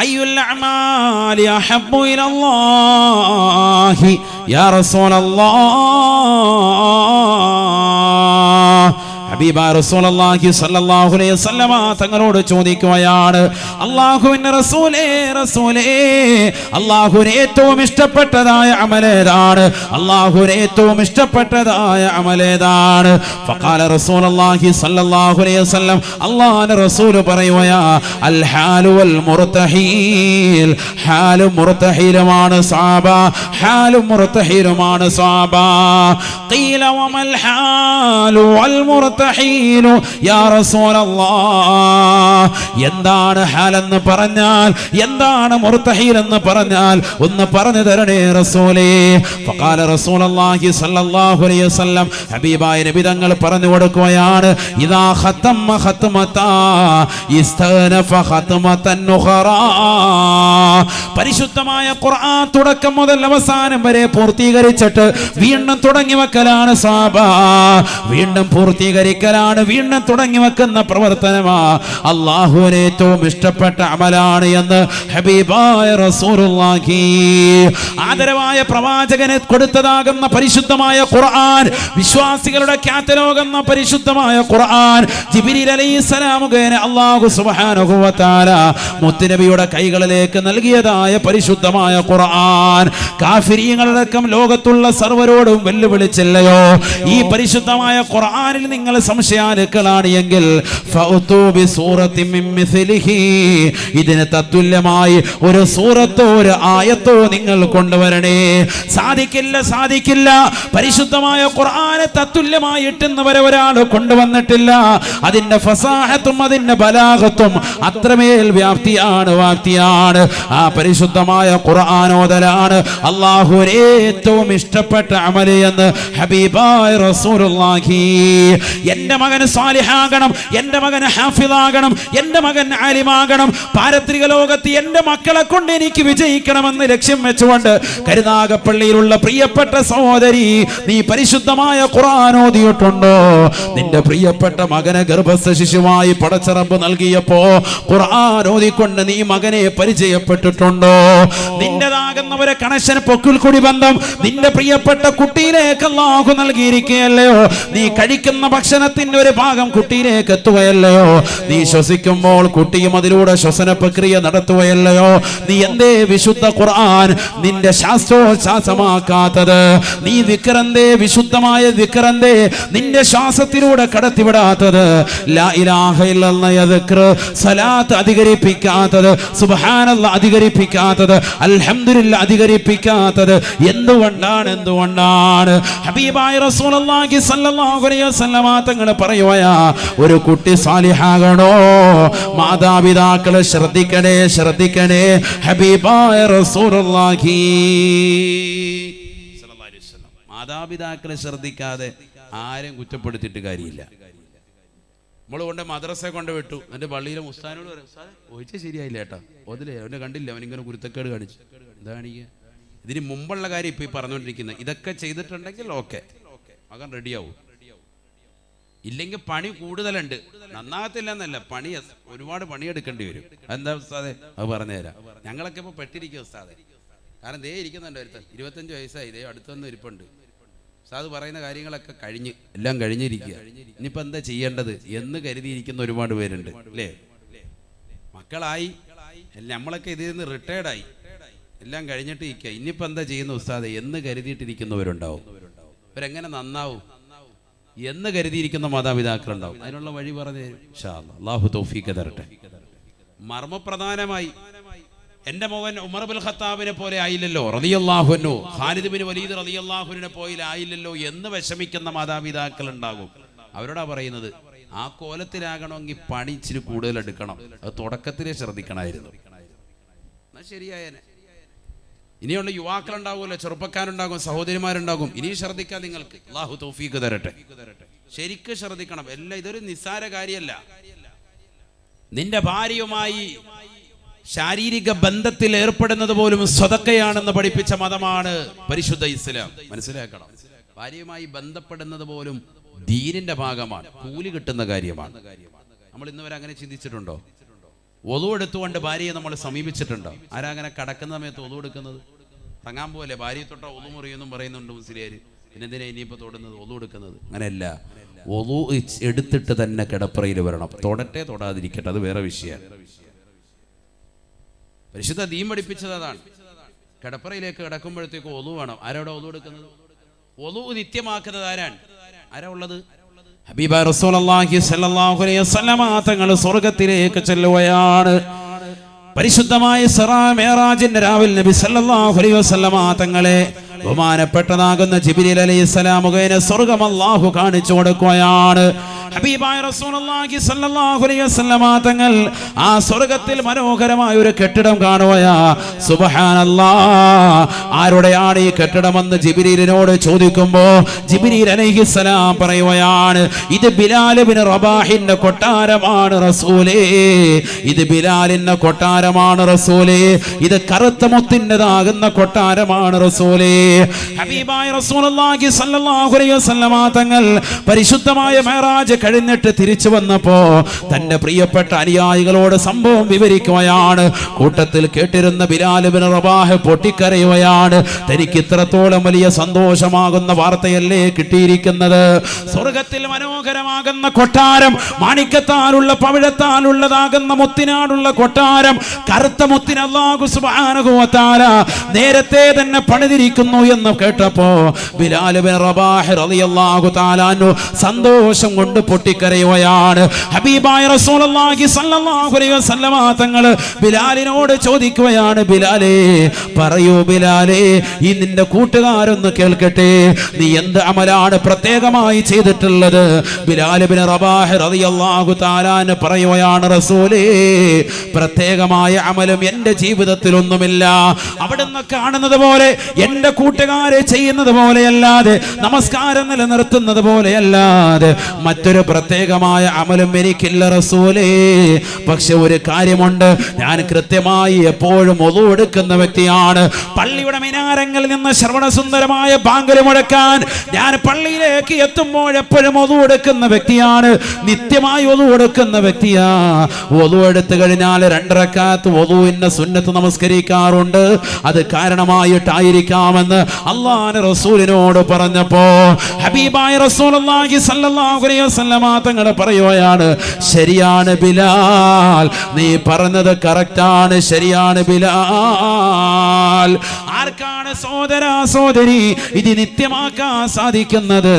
അയ്യുൽ അഅമാലി അഹബ്ബു ഇലല്ലാഹി യാ റസൂലല്ലാഹ്. ഹബീബായ റസൂലുള്ളാഹി സ്വല്ലല്ലാഹു അലൈഹി വസല്ലമ തങ്ങളോട് ചോദിക്കുകയാണ്, അല്ലാഹുവിന്റെ റസൂലേ, അല്ലാഹുവിന് ഏറ്റവും ഇഷ്ടപ്പെട്ടതായ അമലേതാണ്? അല്ലാഹുവിന് ഏറ്റവും ഇഷ്ടപ്പെട്ടതായ അമലേതാണ്? ഫഖാല റസൂലുള്ളാഹി സ്വല്ലല്ലാഹു അലൈഹി വസല്ലം, അല്ലാഹുവിന്റെ റസൂൽ പറയുകയാ, അൽ ഹാലു വൽ മുർതഹീൽ. ഹാലും മുർതഹീലുമാണ് സ്വഹാബ, ഹാലും മുർതഹീലുമാണ് സ്വഹാബ. ഖീല വമൽ ഹാലു വൽ മുർതഹീലു യാ റസൂലല്ലാഹ്. എന്താണ് ഹാലെന്ന് പറഞ്ഞാൽ, എന്താണ് മുർതഹീൽ എന്ന് പറഞ്ഞാൽ ഒന്ന് പറഞ്ഞു തരണേ റസൂലേ. ഫഖാല റസൂലുള്ളാഹി സ്വല്ലല്ലാഹു അലൈഹി വസല്ലം, ഹബീബായ നബി തങ്ങൾ പറഞ്ഞു കൊടുക്കുകയാണ്, ഇദാ ഖതമ ഖത്മത ഇസ്തനഫ ഖത്മതൻ ഉഖറാ. പരിശുദ്ധമായ ഖുർആൻ തുടക്കം മുതൽ അവസാനം വരെ പൂർത്തീകരിച്ചിട്ട് വീണ്ടും തുടങ്ങി വെക്കലാണ് സ്വഹാബ. വീണ്ടും പൂർത്തീകരിക്കലാണ്, വീണ്ടും തുടങ്ങി വെക്കുന്ന പ്രവർത്തനമാ അല്ലാഹുവിന് ഏറ്റവും ഇഷ്ടപ്പെട്ട അമലാണ് എന്ന് ഹബീബായ റസൂലുള്ളാഹി. ആദരവായ പ്രവാചകനെ കൊടുത്തതാകുന്ന പരിശുദ്ധമായ ഖുർആൻ, വിശ്വാസികളുടെ കാറ്റലോഗ് എന്ന പരിശുദ്ധമായ ഖുർആൻ ജിബ്രീൽ അലൈഹിസ്സലാം മുഖേന അല്ലാഹു സുബ്ഹാനഹു വ തആല മുത്തുനബിയുടെ കൈകളിലേക്ക് നൽകിയതായ പരിശുദ്ധമായ ഖുർആൻ കാഫിരീങ്ങളടക്കം ലോകത്തുള്ള സർവരോടും വെല്ലുവിളിച്ചില്ലയോ, ഈ പരിശുദ്ധമായ ഖുർആനിൽ നിങ്ങൾ സംശയാലുക്കളാണ് എങ്കിൽ ഫൗതു ബിസൂറത്തിൻ മിൻ മിസ്ലിഹി, ഇതിന് തത്തുല്യമായി ഒരു സൂറത്തോ ഒരു ആയത്തോ നിങ്ങൾ കൊണ്ടുവരണേ. സാധിക്കില്ല. പരിശുദ്ധമായ ഖുർആനെ തത്തുല്യമായി ഇട്ടുന്നവരെ ഒരാൾ കൊണ്ടുവന്നിട്ടില്ല. അതിന്റെ ഫസാഹത്തും അതിന്റെ ബലാഗത്തും അത്രമേൽ വ്യാപ്തിയാണ്. ആ പരിശുദ്ധമായ ഖുർആനോദലാണ് അല്ലാഹുവിന് ഏറ്റവും ഇഷ്ടപ്പെട്ട അമൽ എന്ന് ഹബീബായ റസൂലുള്ളാഹി. എന്റെ മകൻ സാലിഹാകണം, എന്റെ മകൻ ഹാഫിളാകണം, എന്റെ മകൻ ആലിമാകണം, പാരത്രിക ലോകത്ത് എന്റെ മക്കളെ കൊണ്ട് എനിക്ക് വിജയിക്കണമെന്ന് ലക്ഷ്യം വെച്ചുകൊണ്ട് കരുനാഗപ്പള്ളിയിലുള്ള പ്രിയപ്പെട്ട സഹോദരി, നീ പരിശുദ്ധമായ ഖുർആൻ ഓതിയിട്ടുണ്ടോ? നിന്റെ പ്രിയപ്പെട്ട മകനെ ഗർഭസ്ഥ ശിശുവായി പടച്ചറബ് നൽകിയപ്പോ ഖുർആൻ ഓതിക്കൊണ്ട് നീ മകനെ പരിചയപ്പെട്ടിട്ടുണ്ടോ? നിന്റേതാകുന്ന ഒരു കണക്ഷൻ, പൊക്കിൽ കൂടി ബന്ധം നിന്റെ പ്രിയപ്പെട്ട കുട്ടിയിലേക്ക് അല്ലാഹു നൽകിയിരിക്കുകയല്ലയോ? നീ കഴിക്കുന്ന ഭക്ഷണത്തിന്റെ ഒരു ഭാഗം കുട്ടിയിലേക്ക് എത്തുകയല്ലയോ? നീ ശ്വസിക്കുമ്പോൾ കുട്ടിയും അതിലൂടെ ശ്വസന പ്രക്രിയ നടത്തുകയല്ലയോ? നീ എന്തേ വിശുദ്ധ ഖുർആൻ നിന്റെ ശാസ്ത്രോച്ഛാസമാക്കാത്തത്? നീ ദിക്റന്തേ, വിശുദ്ധമായ ദിക്റന്തേ നിന്റെ ശ്വാസത്തിലൂടെ കടത്തിവിടാത്തത്? ലാ ഇലാഹ ഇല്ലല്ലാഹ് ദിക്ർ, സലാത്ത് അധികരിപ്പിക്കാത്തത്, സുബ്ഹാനല്ലാഹ് അധികരിപ്പിക്കാത്തത്, അൽഹംദുലില്ലാഹ് അധികരിപ്പിക്കാത്തത് എന്തുകൊണ്ടാണ്? ഹബീബായ റസൂലുള്ളാഹി സ്വല്ലല്ലാഹു അലൈഹി വസല്ലമ തങ്ങൾ പറയുകയാ, ഒരു കുട്ടി സാലിഹാകണോ മാതാപിതാക്കളെ ശ്രദ്ധിക്കണേ. ഹബീബായ റസൂലുള്ളാഹി സ്വല്ലല്ലാഹു അലൈഹി വസല്ലം മാതാപിതാക്കളെ ശ്രദ്ധിക്കാതെ ആരെയും കുറ്റപ്പെടുത്തിയിട്ട് കാര്യമില്ല. നമ്മൾ കൊണ്ട് മദ്രസയെ കൊണ്ട് വിട്ടു, എൻ്റെ പള്ളിയിലെ ഉസ്താദിനോട് പറയും, ഉസ്താദ് ഒഴിച്ചാൽ ശരിയായില്ല ഏട്ടാ, ഒതിലേ അവനെ കണ്ടില്ല, അവനിങ്ങനെ കുരുത്തക്കേട് കാണിച്ചു. എന്താ കാണിക്കുക? ഇതിന് മുമ്പുള്ള കാര്യം ഇപ്പം ഈ പറഞ്ഞുകൊണ്ടിരിക്കുന്നത്. ഇതൊക്കെ ചെയ്തിട്ടുണ്ടെങ്കിൽ ഓക്കെ, മകൻ റെഡിയാവും. ഇല്ലെങ്കിൽ പണി കൂടുതലുണ്ട്, നന്നാകത്തില്ല എന്നല്ല, പണി ഒരുപാട് പണിയെടുക്കേണ്ടി വരും. എന്താ ഉസ്താദെ? അത് പറഞ്ഞുതരാം. ഞങ്ങളൊക്കെ ഇപ്പോൾ പെട്ടിരിക്കും ഉസ്താദെ. കാരണം ദേ ഇരിക്കുന്നുണ്ട്, 25 വയസ്സായി, ദേ അടുത്തൊന്നും ഇരിപ്പുണ്ട്. ഉസ്താദ് പറയുന്ന കാര്യങ്ങളൊക്കെ എല്ലാം കഴിഞ്ഞിരിക്കുക. ഇനിയിപ്പോൾ എന്താ ചെയ്യേണ്ടത് എന്ന് കരുതിയിരിക്കുന്ന ഒരുപാട് പേരുണ്ട് അല്ലേ? മക്കളായി, നമ്മളൊക്കെ ഇതിൽ നിന്ന് റിട്ടയർഡായി, എല്ലാം കഴിഞ്ഞിട്ട് ഇരിക്കുക. ഇനിയിപ്പോൾ എന്താ ചെയ്യുന്ന ഉസ്താദ് എന്ന് കരുതിയിട്ടിരിക്കുന്നവരുണ്ടാവും. ഇവരെങ്ങനെ നന്നാവും എന്ന് കരുതിയിരിക്കുന്ന മാതാപിതാക്കളുണ്ടാവും. അതിനുള്ള വഴി പറഞ്ഞു തരും ഇൻഷാ അല്ലാഹ്. അല്ലാഹു തൗഫീഖ് തരട്ടെ. മർമ്മപ്രധാനമായി എന്റെ മകൻ ഉമർ ഇബ്നുൽ ഖത്താബിനെ പോലെ ആയില്ലല്ലോ റളിയല്ലാഹു അൻഹു, ഖാലിദ് ബിൻ വലീദ് റളിയല്ലാഹു അൻഹുവിനെ പോലെ ആയില്ലല്ലോ എന്ന് വിഷമിക്കുന്ന മാതാപിതാക്കൾ ഉണ്ടാകും. അവരോടാ പറയുന്നത്, ആ കോലത്തിലാകണമെങ്കിൽ പണി ഇച്ചിരി കൂടുതൽ എടുക്കണം. അത് തുടക്കത്തിലേ ശ്രദ്ധിക്കണമായിരുന്നു. എന്നാൽ ശരിയായനെ. ഇനിയുള്ള യുവാക്കളുണ്ടാകുമല്ലോ, ചെറുപ്പക്കാരുണ്ടാകും, സഹോദരിമാരുണ്ടാകും. ഇനിയും ശ്രദ്ധിക്കാൻ നിങ്ങൾക്ക് അല്ലാഹു തൗഫീഖ് തരട്ടെ. ശരിക്കും ശ്രദ്ധിക്കണം. എല്ലാം ഇതൊരു നിസ്സാര കാര്യമല്ല. നിന്റെ ഭാര്യയുമായി ശാരീരിക ബന്ധത്തിൽ ഏർപ്പെടുന്നത് പോലും സ്വതക്കയാണെന്ന് പഠിപ്പിച്ച മതമാണ് പരിശുദ്ധ ഇസ്ലാം. മനസ്സിലാക്കണം. ഭാര്യയുമായി ബന്ധപ്പെടുന്നത് പോലും ദീനിന്റെ ഭാഗമാണ്, കൂലി കിട്ടുന്ന കാര്യമാണ്. നമ്മൾ ഇന്ന് വരെ അങ്ങനെ ചിന്തിച്ചിട്ടുണ്ടോ? ഒളു എടുത്തുകൊണ്ട് ഭാര്യയെ നമ്മൾ സമീപിച്ചിട്ടുണ്ടോ? ആരാ അങ്ങനെ കടക്കുന്ന സമയത്ത് ഒളു എടുക്കുന്നത്? തങ്ങാൻ പോലെ ഭാര്യയെ തൊട്ട ഒളു മുറിയെന്നും പറയുന്നുണ്ട് മുസ്ലിയാർ. പിന്നെന്തിനാ ഇനിയിപ്പോൾ തൊടുന്നത്, ഒളു എടുക്കുന്നത്? അങ്ങനെയല്ല, ഒളു എടുത്തിട്ട് തന്നെ കിടപ്പറയിൽ വരണം. തൊടാതിരിക്കട്ടെ, അത് വേറെ വിഷയമാണ്. പരിശുദ്ധ ദീൻ പഠിപ്പിച്ചത് അതാണ്. കിടപ്പറയിലേക്ക് കിടക്കുമ്പോഴത്തേക്ക് ഒളു വേണം. ആരവിടെ ഒളു എടുക്കുന്നത്? ഒളു നിത്യമാക്കുന്നത് ആരാ ഉള്ളത്? ഹബീബായ റസൂലുള്ളാഹി സ്വല്ലല്ലാഹു അലൈഹി വസല്ലമ തങ്ങൾ സ്വർഗ്ഗത്തിലേക്ക് ചെല്ലുകയാണ്. പരിശുദ്ധമായ ഇസ്റാ മിഅ്റാജിന്റെ രാവിൽ നബി സല്ലല്ലാഹു അലൈഹി വസല്ലമ തങ്ങളെ ബഹുമാനപ്പെട്ടതാകുന്ന ജിബ്രീൽ അലൈഹിസ്സലാം മുഖേന സ്വർഗ്ഗം അല്ലാഹു കാണിച്ചു കൊടുക്കുകയാണ്. ഹബീബായ റസൂലുള്ളാഹി സ്വല്ലല്ലാഹു അലൈഹി വസല്ലമ തങ്ങൾ ആ സ്വർഗ്ഗത്തിൽ മനോഹരമായ ഒരു കെട്ടിടം കാണുകയാ. സുബ്ഹാനല്ലാഹ്, ആരുടെയാണ് ഈ കെട്ടിടമെന്ന് ജിബ്രീലിനോട് ചോദിക്കുമ്പോൾ ജിബ്രീൽ അലൈഹിസ്സലാം പറയുകയാണ്, ഇത് ബിലാൽ ഇബ്നു റബാഹിന്റെ കൊട്ടാരമാണ് റസൂലേ. ഇത് ബിലാലിന്റെ കൊട്ടാരമാണ് റസൂലേ. ഇത് കറുത്ത മുത്തിൻ്റെതാകുന്ന കൊട്ടാരമാണ് റസൂലേ. ഹബീബായ റസൂലുള്ളാഹി സ്വല്ലല്ലാഹു അലൈഹി വസല്ലമ തങ്ങൾ പരിശുദ്ധമായ മിഅ്റാജ് കഴിഞ്ഞിട്ട് തിരിച്ചു വന്നപ്പോ തന്റെ പ്രിയപ്പെട്ട അനുയായികളോട് സംഭവം വിവരിക്കുകയാണ്. കൂട്ടത്തിൽ കേട്ടിരുന്ന ബിലാൽ ഇബ്നു റബാഹ് പൊട്ടിക്കരയുകയാണ്. തനിക്ക് ഇത്രത്തോളം വലിയ സന്തോഷമാകുന്ന വാർത്തയല്ലേ കിട്ടിയിരിക്കുന്നത്? സ്വർഗത്തിൽ മനോഹരമാകുന്ന കൊട്ടാരം, മാണിക്കത്താലുള്ള പവിഴത്താലുള്ളതാകുന്ന മുത്തിനാടുള്ള കൊട്ടാരം, കറുത്ത മുത്തിന് അല്ലാഹു സുബ്ഹാനഹു വ തആല നേരത്തെ തന്നെ പണിതിരിക്കുന്നു എന്ന് കേട്ടപ്പോ ബിലാൽ ഇബ്നു റബാഹ് റളിയല്ലാഹു തആല അൻഹു സന്തോഷം കൊണ്ട് പൊട്ടിക്കരയുകയാണ്. ഹബീബായ റസൂലുള്ളാഹി സ്വല്ലല്ലാഹു അലൈഹി വസല്ലമ തങ്ങൾ ബിലാലിനോട് ചോദിക്കുകയാണ്, ബിലാലേ പറയൂ ബിലാലേ, ഈ നിന്റെ കൂട്ടുകാരൊന്ന് കേൾക്കട്ടെ, നീ എന്ത് അമലാണ് പ്രത്യേകമായി ചെയ്തിട്ടുള്ളത്? ബിലാൽ ഇബ്നു റബാഹ് റളിയല്ലാഹു തആല പറയുകയാണ്, റസൂലേ പ്രത്യേകമായ അമലും എൻ്റെ ജീവിതത്തിലൊന്നുമില്ല. അവിടുന്ന് കാണുന്നത് പോലെ എൻ്റെ കൂട്ടുകാരെ ചെയ്യുന്നത് പോലെയല്ലാതെ, നമസ്കാരം നിലനിർത്തുന്നത് പോലെയല്ലാതെ മറ്റൊരു പ്രത്യേകമായ അമലും എനിക്കില്ല റസൂലേ. പക്ഷെ ഒരു കാര്യമുണ്ട്, ഞാൻ കൃത്യമായി എപ്പോഴും ഒളു എടുക്കുന്ന വ്യക്തിയാണ്. പള്ളിയുടെ മിനാരങ്ങളിൽ നിന്ന് ശ്രവണസുന്ദരമായ ബാങ്ക് മുഴക്കാൻ ഞാൻ പള്ളിയിലേക്ക് എത്തുമ്പോൾ എപ്പോഴും ഒളു എടുക്കുന്ന വ്യക്തിയാണ്, നിത്യമായി ഒളു എടുക്കുന്ന വ്യക്തിയാ. ഒളു എടുത്തു കഴിഞ്ഞാൽ 2 റക്അത്ത് ഒളുവിന്റെ സുന്നത്ത് നമസ്കരിക്കാറുണ്ട്. അത് കാരണമായിട്ടായിരിക്കാമെന്ന് അല്ലാഹുവിന്റെ റസൂലിനോട് പറഞ്ഞപ്പോ ഹബീബായ റസൂലുള്ളാഹി സ്വല്ലല്ലാഹു അലൈഹി വസല്ലമ തങ്ങൾ പറയുകയാണ്, ശരിയാണ് ബിലാൽ, നീ പറഞ്ഞത് കറക്റ്റാണ്, ശരിയാണ് ബിലാൽ. ആർക്കാണ് സഹോദരാ സഹോദരി ഇത് നിത്യമാക്കാൻ സാധിക്കുന്നത്?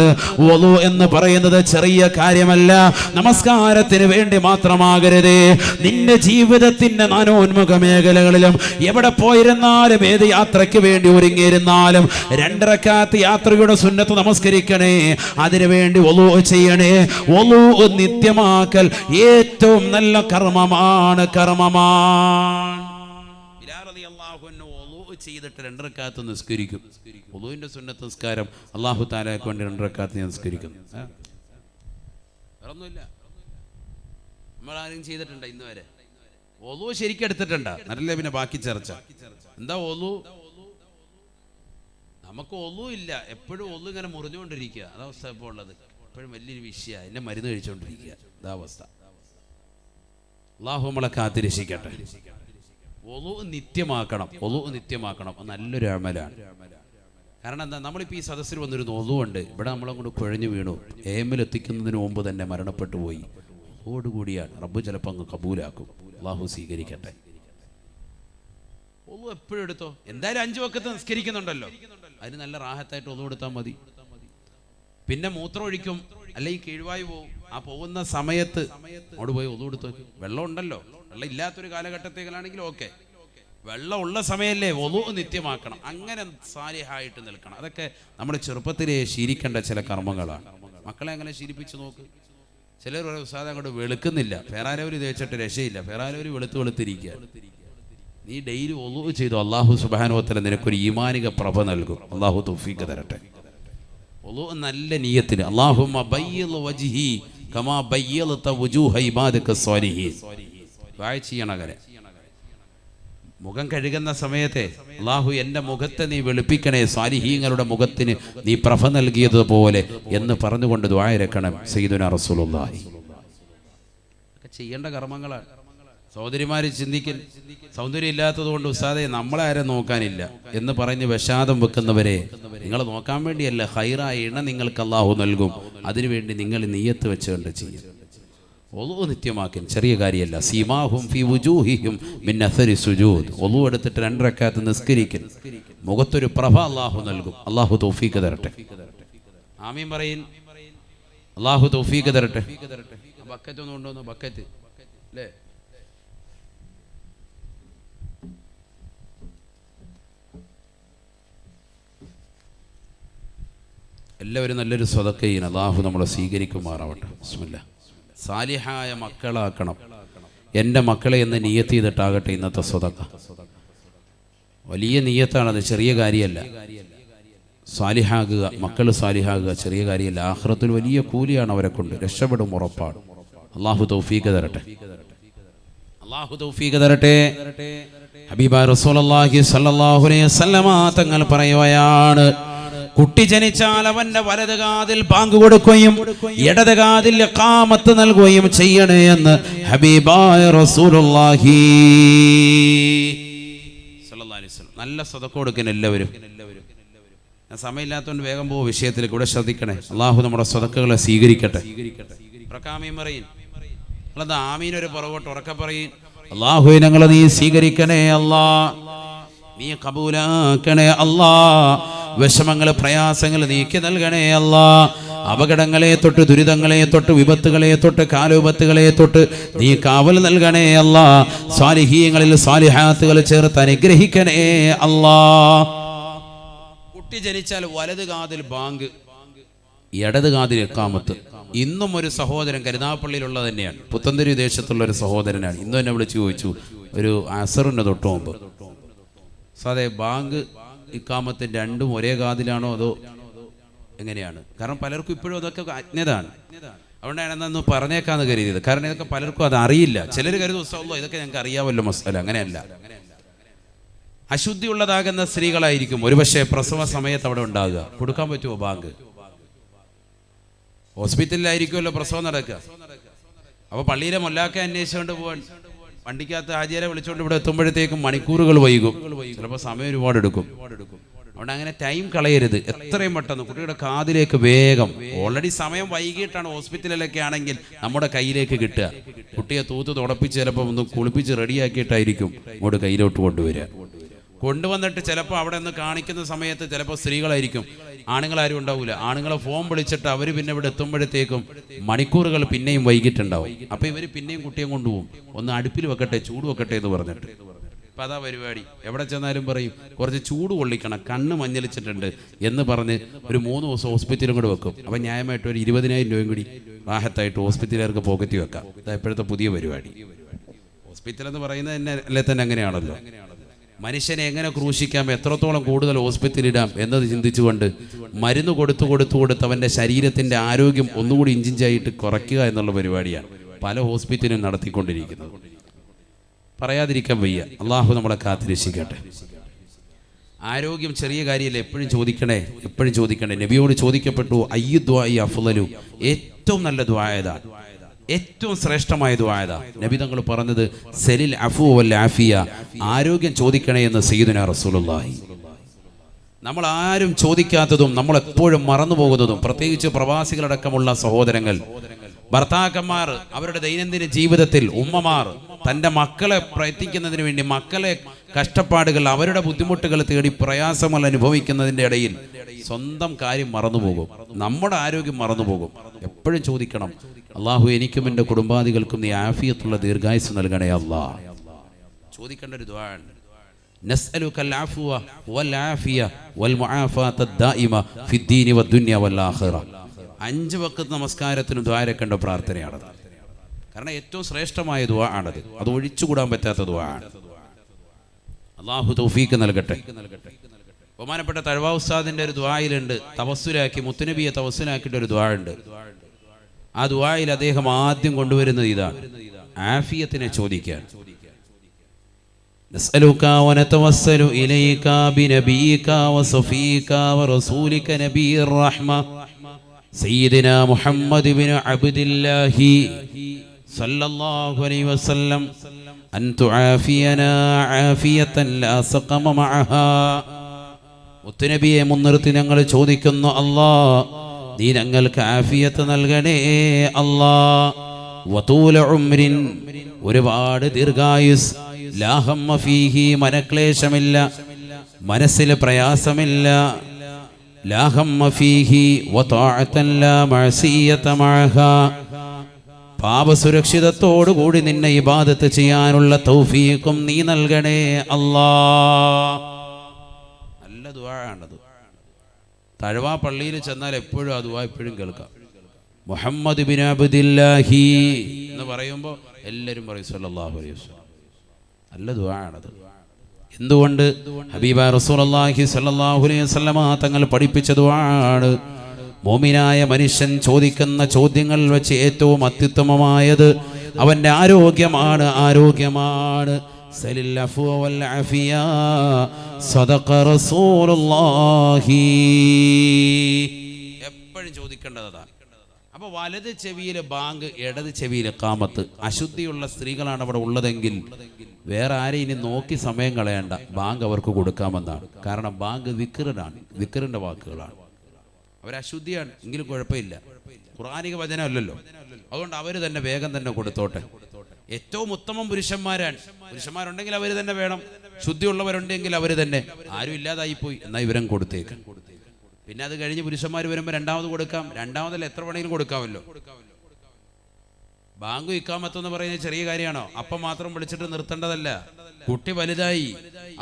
വളു എന്ന് പറയുന്നത് ചെറിയ കാര്യമല്ല, നമസ്കാരത്തിന് വേണ്ടി മാത്രമാകരുത്. നിന്റെ ജീവിതത്തിന്റെ നാനോന്മുഖ മേഖലകളിലും എവിടെ പോയിരുന്നാലും, ഏത് യാത്രയ്ക്ക് വേണ്ടി ഒരുങ്ങിയിരുന്നാലും 2 റക്അത്ത് യാത്രയുടെ സുന്നത്ത് നമസ്കരിക്കണേ, അതിനുവേണ്ടി വളു ചെയ്യണേ. വളു നിത്യമാക്കൽ ഏറ്റവും നല്ല കർമ്മമാണ്. ചെയ്തിട്ട് 2 റക്അത്ത് നിസ്കരിക്കും. വളുവിന്റെ സുന്നത്ത് നിസ്കാരം അല്ലാഹു തആലയ്ക്ക് വേണ്ടി 2 റക്അത്ത് നിസ്കരിക്കും. വേറൊന്നുമില്ല. നമ്മളാരും ചെയ്തിട്ടുണ്ടോ ഇന്ന് വരെ? വളു ശരിക്കും എടുത്തിട്ടുണ്ടോ? നല്ല പിന്നെ ബാക്കി ചർച്ച. എന്താ വളു? നമുക്ക് വളു ഇല്ല, എപ്പോഴും വളു ഇങ്ങനെ മുറിഞ്ഞുകൊണ്ടിരിക്കുക. അതവസ്ഥ ഇപ്പോൾ ഉള്ളത്. എപ്പോഴും വലിയൊരു വിഷയമാണ്, എന്നെ മരുന്ന് കഴിച്ചുകൊണ്ടിരിക്കുക. അതാവസ്ഥ. അല്ലാഹു നമ്മളെ കാത്തിരക്ഷിക്കട്ടെ. വളു നിത്യമാക്കണം. വളു നിത്യമാക്കണം. നല്ലൊരു അമലാണ്. കാരണം എന്താ, നമ്മളിപ്പോൾ ഈ സദസ്സിൽ വന്നിരുന്നു വളുവുണ്ട്, ഇവിടെ നമ്മളങ്ങോട്ട് കുഴഞ്ഞു വീണു, എമ്മിൽ എത്തിക്കുന്നതിന് മുമ്പ് തന്നെ മരണപ്പെട്ടു പോയി. ഓടുകൂടിയാണ് റബ്ബ് ചിലപ്പോൾ അങ്ങ് കബൂലാക്കും. അല്ലാഹു സ്വീകരിക്കട്ടെ. വളു എപ്പോഴും എടുത്തോ. എന്തായാലും 5 വഖത്ത് നിസ്കരിക്കുന്നുണ്ടല്ലോ, അതിന് നല്ല റാഹത്തായിട്ട് വളു എടുത്താൽ മതി. പിന്നെ മൂത്രം ഒഴിക്കും, അല്ലെങ്കിൽ കീഴ്വായു പോവും. ആ പോകുന്ന സമയത്ത് അവിടെ പോയി വളു എടുത്തു. വെള്ളം ഉണ്ടല്ലോ, വെള്ളം ഇല്ലാത്തൊരു കാലഘട്ടത്തേക്കാണെങ്കിലും ഓക്കെ, വെള്ളം ഉള്ള സമയമല്ലേ വളു നിത്യമാക്കണം. അങ്ങനെ സാലിഹായിട്ട് നിൽക്കണം. അതൊക്കെ നമ്മുടെ ചെറുപ്പത്തിലേ ശീലിക്കേണ്ട ചില കർമ്മങ്ങളാണ്. മക്കളെ അങ്ങനെ ശീലിപ്പിച്ച് നോക്ക്. ചിലർ ഒരു ഉസ്താദ് അങ്ങോട്ട് വെളുക്കുന്നില്ല, ഫെറാലവര് തേച്ചിട്ട് രക്ഷയില്ല, ഫെറാലവര് വെളുത്തിരിക്കുക. നീ ഡെയിലി വളു ചെയ്തു, അല്ലാഹു സുബ്ഹാനഹു വ തആല നിനക്കൊരു ഈമാനിക പ്രഭ നൽകും. അല്ലാഹു തൗഫീഖ് തരട്ടെ. വളു നല്ല നിയ്യത്തിൽ അല്ലാഹുമ്മ ബയ്യിദ് വജ്ഹി കമാ ബയ്യദത വുജൂഹ ഇബാദിക സ്വാലിഹീൻ ദുആ ചെയ്യണം. അങ്ങനെ മുഖം കഴുകുന്ന സമയത്തെ അല്ലാഹു എൻ്റെ മുഖത്തെ നീ വെളുപ്പിക്കണേ, സ്വാലിഹീങ്ങളുടെ മുഖത്തിന് നീ പ്രഭ നൽകിയതുപോലെ എന്ന് പറഞ്ഞുകൊണ്ട് ദുആ ഇരക്കണം സയ്യിദുനാ റസൂലുള്ളാഹി. ചെയ്യേണ്ട കർമ്മങ്ങളാണ്. സഹോദരിമാര് ചിന്തിക്കൽ, സൗന്ദര്യം ഇല്ലാത്തത് കൊണ്ട് ഉസ്താദെ നമ്മളെ ആരും നോക്കാനില്ല എന്ന് പറഞ്ഞ് വിഷാദം വെക്കുന്നവരെ നിങ്ങൾ നോക്കാൻ വേണ്ടിയല്ല, ഖൈറായ ഇണ നിങ്ങൾക്ക് അല്ലാഹു നൽകും. അതിനുവേണ്ടി നിങ്ങൾ നിയ്യത്ത് വെച്ചുകൊണ്ട് ചെയ്യും. വളു നിത്യമാക്കൽ ചെറിയ കാര്യമല്ല. സീമാഹും ഫീ വുജൂഹിഹിം മിൻ അസരി സുജൂദ്. വളു എടുത്തിട്ട് 2 റക്അത്ത് നിസ്കരിക്കൽ, മുഖത്തൊരു പ്രഭ അല്ലാഹു നൽകും. അല്ലാഹു തൗഫീഖ് തരട്ടെ. ആമീൻ പറയിൻ. അല്ലാഹു തൗഫീഖ് തരട്ടെ. ബക്കറ്റ് ഒന്നും ഉണ്ടോന്ന്? ബക്കറ്റ് അല്ലേ? എല്ലാവരും നല്ലൊരു സ്വതക്ക ചെയ്യണം. അല്ലാഹു നമ്മളെ സ്വീകരിക്കുമാറാവട്ടെ. ബിസ്മില്ലാ. സാലിഹായ മക്കളാക്കണം. എൻ്റെ മക്കളെ എന്ന് നിയ്യത്ത് ചെയ്തിട്ടാകട്ടെ ഇന്നത്തെ സ്വതക്ക. വലിയ നിയ്യത്താണത്, ചെറിയ കാര്യമല്ല. സാലിഹാകുക, മക്കൾ സാലിഹാകുക ചെറിയ കാര്യമല്ല. ആഖിറത്തിൽ വലിയ കൂലിയാണ് അവരെ കൊണ്ട്, രക്ഷപ്പെടും ഉറപ്പാണ്. അല്ലാഹു തൗഫീഖ് തരട്ടെ. അല്ലാഹു തൗഫീഖ് തരട്ടെ. ഹബീബായ റസൂലുള്ളാഹി സ്വല്ലല്ലാഹു അലൈഹി വസല്ലമ തങ്ങൾ പറയുകയാണ്, കുട്ടി ജനിച്ചാൽ അവന്റെ വലത് കാതിൽ ബാങ്ക് കൊടുക്കുകയും ഇടത് കാതിൽ ഇഖാമത്ത് നൽകുകയും ചെയ്യണേ എന്ന് ഹബീബായ റസൂലുള്ളാഹി സ്വല്ലല്ലാഹു അലൈഹി വസല്ലം. നല്ല സദഖ കൊടുക്കുന്ന എല്ലാവരും. ഞാൻ സമയമില്ലാത്തതുകൊണ്ട് വേഗം പോകും വിഷയത്തിലേക്ക്. ഇവിടെ ശ്രദ്ധിക്കണേ. അല്ലാഹു നമ്മുടെ സദഖകളെ സ്വീകരിക്കട്ടെ. പ്രകാമീൻ പറയും. അല്ലാതെ ആമീൻ ഒരു പുറകോട്ട് ഉറക്കെ പറയും. അല്ലാഹുവേ ഞങ്ങളെ നീ സ്വീകരിക്കണേ അല്ലാ, നീ കബൂലാക്കണേ അല്ലാ, വിഷമങ്ങൾ പ്രയാസങ്ങൾ നീക്കി നൽകണേ അല്ലാ. അപകടങ്ങളെ തൊട്ട്, ദുരിതങ്ങളെ തൊട്ട്, വിപത്തുകളെ തൊട്ട്, കാലോപത്തുകളെ തൊട്ട് നീ കാവൽ നൽകണേ അല്ലാ. സാലിഹീങ്ങളിൽ സാലിഹാത്തുകൾ ചേർത്ത് അനുഗ്രഹിക്കണേ അല്ലാ. കുട്ടി ജനിച്ചാൽ വലത് കാതിൽ ബാങ്ക്, ഇടത് കാതിൽ ഇഖാമത്ത്. ഇന്നും ഒരു സഹോദരൻ കരുനാഗപ്പള്ളിയിലുള്ള തന്നെയാണ്, പുത്തൻതെരു ദേശത്തുള്ള ഒരു സഹോദരനാണ്. ഇന്നും എന്നെ വിളിച്ച് ചോദിച്ചു, ഒരു അസറിന് തൊട്ട് മുമ്പ്, സാധേ ബാങ്ക് ഇഖാമത്ത് രണ്ടും ഒരേ കാതിലാണോ അതോ എങ്ങനെയാണ്? കാരണം പലർക്കും ഇപ്പോഴും അതൊക്കെ അജ്ഞതാണ്. അതുകൊണ്ടാണ് എന്നൊന്ന് പറഞ്ഞേക്കാന്ന് കരുതിയത്. കാരണം ഇതൊക്കെ പലർക്കും അത് അറിയില്ല. ചിലർ കരുതും ഉസ്താദ് ഇതൊക്കെ ഞങ്ങൾക്ക് അറിയാമല്ലോ മസ്അല. അങ്ങനെയല്ല. അശുദ്ധിയുള്ളതാകുന്ന സ്ത്രീകളായിരിക്കും ഒരുപക്ഷെ പ്രസവ സമയത്ത് അവിടെ ഉണ്ടാകുക. കൊടുക്കാൻ പറ്റുമോ ബാങ്ക്? ഹോസ്പിറ്റലിലായിരിക്കുമല്ലോ പ്രസവം നടക്കുക. അപ്പോൾ പള്ളിയിലെ മൊല്ലാക്ക അന്വേഷിച്ചുകൊണ്ട് പോകാൻ വണ്ടിക്കകത്ത് ആചാര്യ വിളിച്ചുകൊണ്ട് ഇവിടെ എത്തുമ്പോഴത്തേക്കും മണിക്കൂറുകൾ വൈകും, ചിലപ്പോൾ സമയം ഒരുപാട് എടുക്കും. അതുകൊണ്ട് അങ്ങനെ ടൈം കളയരുത്. എത്രയും പെട്ടെന്ന് കുട്ടിയുടെ കാതിലേക്ക് വേഗം, ഓൾറെഡി സമയം വൈകിട്ടാണ് ഹോസ്പിറ്റലിലൊക്കെ ആണെങ്കിൽ നമ്മുടെ കയ്യിലേക്ക് കിട്ടുക. കുട്ടിയെ തൂത്ത് തുടപ്പിച്ച് ചിലപ്പോൾ ഒന്ന് കുളിപ്പിച്ച് റെഡിയാക്കിയിട്ടായിരിക്കും ഇങ്ങോട്ട് കയ്യിലോട്ട് കൊണ്ടുവരിക. കൊണ്ടുവന്നിട്ട് ചിലപ്പോൾ അവിടെ നിന്ന് കാണിക്കുന്ന സമയത്ത് ചിലപ്പോൾ സ്ത്രീകളായിരിക്കും, ആണുങ്ങളാരും ഉണ്ടാവില്ല. ആണുങ്ങളെ ഫോൺ വിളിച്ചിട്ട് അവർ പിന്നെ ഇവിടെ എത്തുമ്പോഴത്തേക്കും മണിക്കൂറുകൾ പിന്നെയും വൈകിട്ടുണ്ടാവും. അപ്പോൾ ഇവർ പിന്നെയും കുട്ടിയെ കൊണ്ടുപോകും, ഒന്ന് അടുപ്പിൽ വെക്കട്ടെ, ചൂട് വെക്കട്ടെ എന്ന് പറഞ്ഞിട്ട്. അപ്പം അതാ പരിപാടി. എവിടെ ചെന്നാലും പറയും കുറച്ച് ചൂട് കൊള്ളിക്കണം, കണ്ണ് മഞ്ഞളിച്ചിട്ടുണ്ട് എന്ന് പറഞ്ഞ് ഒരു 3 ദിവസം ഹോസ്പിറ്റലും കൂടെ വെക്കും. അപ്പം ന്യായമായിട്ട് ഒരു 20,000 രൂപയും കൂടി റാഹത്തായിട്ട് ഹോസ്പിറ്റലുകാർക്ക് പോക്കറ്റ് വെക്കാം. ഇതാ ഇപ്പോഴത്തെ പുതിയ പരിപാടി. ഹോസ്പിറ്റൽ എന്ന് പറയുന്നത് തന്നെ അല്ലേ തന്നെ അങ്ങനെയാണല്ലോ. മനുഷ്യനെ എങ്ങനെ ക്രൂശിക്കാം, എത്രത്തോളം കൂടുതൽ ഹോസ്പിറ്റലിടാം എന്നത് ചിന്തിച്ചുകൊണ്ട് മരുന്ന് കൊടുത്ത് അവൻ്റെ ശരീരത്തിൻ്റെ ആരോഗ്യം ഒന്നുകൂടി ഇഞ്ചിഞ്ചായിട്ട് കുറയ്ക്കുക എന്നുള്ള പരിപാടിയാണ് പല ഹോസ്പിറ്റലും നടത്തിക്കൊണ്ടിരിക്കുന്നത്. പറയാതിരിക്കാൻ വയ്യ. അള്ളാഹു നമ്മളെ കാത്തിരക്ഷിക്കട്ടെ. ആരോഗ്യം ചെറിയ കാര്യമല്ല, എപ്പോഴും ചോദിക്കണേ. നബിയോട് ചോദിക്കപ്പെട്ടു, അയ്യു ദുആഇ അഫ്ളലു, ഏറ്റവും നല്ല ദുആ ഏതാണ്, ഏറ്റവും ശ്രേഷ്ഠമായ ദുആ ഏതാ? നബി തങ്ങൾ പറഞ്ഞത് സലിൽ അഫു വൽ ആഫിയ, ആരോഗ്യം ചോദിക്കണേ എന്ന് സയ്യിദുനാ റസൂലുള്ളാഹി. നമ്മൾ ആരും ചോദിക്കാത്തതും നമ്മൾ എപ്പോഴും മറന്നു പോകുന്നതും, പ്രത്യേകിച്ച് പ്രവാസികളടക്കമുള്ള സഹോദരങ്ങൾ, ഭർത്താക്കന്മാർ അവരുടെ ദൈനംദിന ജീവിതത്തിൽ, ഉമ്മമാർ തൻ്റെ മക്കളെ പ്രയത്നിക്കുന്നതിന് വേണ്ടി മക്കളെ കഷ്ടപ്പാടുകൾ, അവരുടെ ബുദ്ധിമുട്ടുകൾ തേടി പ്രയാസങ്ങൾ അനുഭവിക്കുന്നതിൻ്റെ ഇടയിൽ സ്വന്തം കാര്യം മറന്നുപോകും, നമ്മുടെ ആരോഗ്യം മറന്നുപോകും. എപ്പോഴും ചോദിക്കണം, അള്ളാഹു എനിക്കും എൻ്റെ കുടുംബാദികൾക്കും നീ ആഫിയത്തുള്ള ദീർഘായുസ് നൽകണേ അല്ലാ. ചോദിക്കേണ്ട ഒരു ദുആ ഉണ്ട്. നസ്അലുകൽ അഫ്വ വൽ ആഫിയ വൽ മുആഫാത ദായിമ ഫിദ്ദീനി വദ്ദുനിയ വൽ ആഖിറ. 5 വഖത്ത് നമസ്കാരത്തിന് ദ്വാരക്കേണ്ട പ്രാർത്ഥനയാണത്. കാരണം ഏറ്റവും ശ്രേഷ്ഠമായ ദുആ ആണത്. അത് ഒഴിച്ചുകൂടാൻ പറ്റാത്ത ദുആ ആണ്. അള്ളാഹു തൗഫീഖ് നൽകട്ടെ. ബഹുമാനപ്പെട്ട തഴവാ ഉസ്താദിന്റെ ഒരു ദുആയിലുണ്ട്, തവസ്സുലാക്കി മുത്തുനബിയെ തവസ്സുലാക്കിയിട്ട് ഒരു ദുആ ഉണ്ട്. ആ ദുആയിൽ അദ്ദേഹം ആദ്യം കൊണ്ടുവരുന്നത് ഇതാണ്, ആഫിയത്തിനെ ചോദിക്കാൻ. നസ്അലുക വനതവസ്സലു ഇലൈക ബിനബിയിക വസഫീക വറസൂലിക നബിയിർ റഹ്മ സയ്യിദിനാ മുഹമ്മദ് ഇബ്നു അബ്ദില്ലാഹി സല്ലല്ലാഹു അലൈഹി വസല്ലം അൻ തുആഫിയനാ ആഫിയതൻ ലാ സഖമ മഅഹാ. മുത്തുനബിയെ മുൻനിർത്തി ഞങ്ങൾ ചോദിക്കുന്നു, അല്ലാഹ് നീ ഞങ്ങൾക്ക് ആഫിയത്ത് നൽകണേ അല്ലാ. വതൂല ഉംരിൻ, ഒരുപാട് ദീർഘായുസ്, ലാ ഹമ്മ ഫീഹി, മനക്ലേശമില്ല, മനസ്സിൽ പ്രയാസമില്ല, ലാ ഹമ്മ ഫീഹി വതഅതൻ ലാ മഅസിയത മഅഹാ, പാപസുരക്ഷിതത്തോടുകൂടി നിന്നെ ഇബാദത്ത് ചെയ്യാനുള്ള തൗഫീഖും നീ നൽകണേ അല്ലാ. നല്ല ദുആ ആണത്. തഴവാ പള്ളിയിൽ ചെന്നാൽ എപ്പോഴും ആ ദുആ എപ്പോഴും കേൾക്കാം. മുഹമ്മദ് ബിൻ അബ്ദില്ലാഹി എന്ന് പറയുമ്പോൾ എല്ലാവരും പറയും സല്ലല്ലാഹു അലൈഹി വസല്ലം. നല്ല ദുആ ആണത്. എന്തുകൊണ്ട്? ഹബീബ റസൂലുള്ളാഹി സ്വല്ലല്ലാഹു അലൈഹി വസല്ലമ തങ്ങൾ പഠിപ്പിച്ച ദുആണ്. മോമിനായ മനുഷ്യൻ ചോദിക്കുന്ന ചോദ്യങ്ങൾ വെച്ച് ഏറ്റവും അത്യുത്തമമായത് അവൻ്റെ ആരോഗ്യമാണ്. സലിൽ അഫ്വ വൽ ആഫിയ സദഖ റസൂലുള്ളാഹി. എപ്പോഴും ചോദിക്കേണ്ടതാണ്. അപ്പോൾ വലത് ചെവിയിൽ ബാങ്ക്, ഇടത് ചെവിയിൽ ഇഖാമത്ത്. അശുദ്ധിയുള്ള സ്ത്രീകളാണ് അവിടെ ഉള്ളതെങ്കിൽ വേറെ ആരെയും ഇനി നോക്കി സമയം കളയണ്ട, ബാങ്ക് അവർക്ക് കൊടുക്കാമെന്നാണ്. കാരണം ബാങ്ക് ദിക്റിനാണ്, ദിക്റിൻ്റെ വാക്കുകളാണ്. അവരശുദ്ധിയാണ് എങ്കിലും കുഴപ്പമില്ല, ഖുർആനിക വചനമല്ലല്ലോ. അതുകൊണ്ട് അവർ തന്നെ വേഗം തന്നെ കൊടുത്തോട്ടെ. ഏറ്റവും ഉത്തമം പുരുഷന്മാരുണ്ടെങ്കിൽ അവർ തന്നെ വേണം, ശുദ്ധിയുള്ളവരുണ്ടെങ്കിൽ അവർ തന്നെ. ആരും ഇല്ലാതായിപ്പോയി എന്നാൽ ഇവരും കൊടുത്തേക്ക്. പിന്നെ അത് കഴിഞ്ഞ് പുരുഷന്മാർ വരുമ്പോൾ രണ്ടാമത് കൊടുക്കാം. രണ്ടാമതല്ല, എത്ര വേണമെങ്കിലും കൊടുക്കാമല്ലോ. ബാങ്ക് ഇഖാമത്തെന്ന് പറയുന്നത് ചെറിയ കാര്യമാണോ? അപ്പം മാത്രം വിളിച്ചിട്ട് നിർത്തേണ്ടതല്ല. കുട്ടി വലുതായി,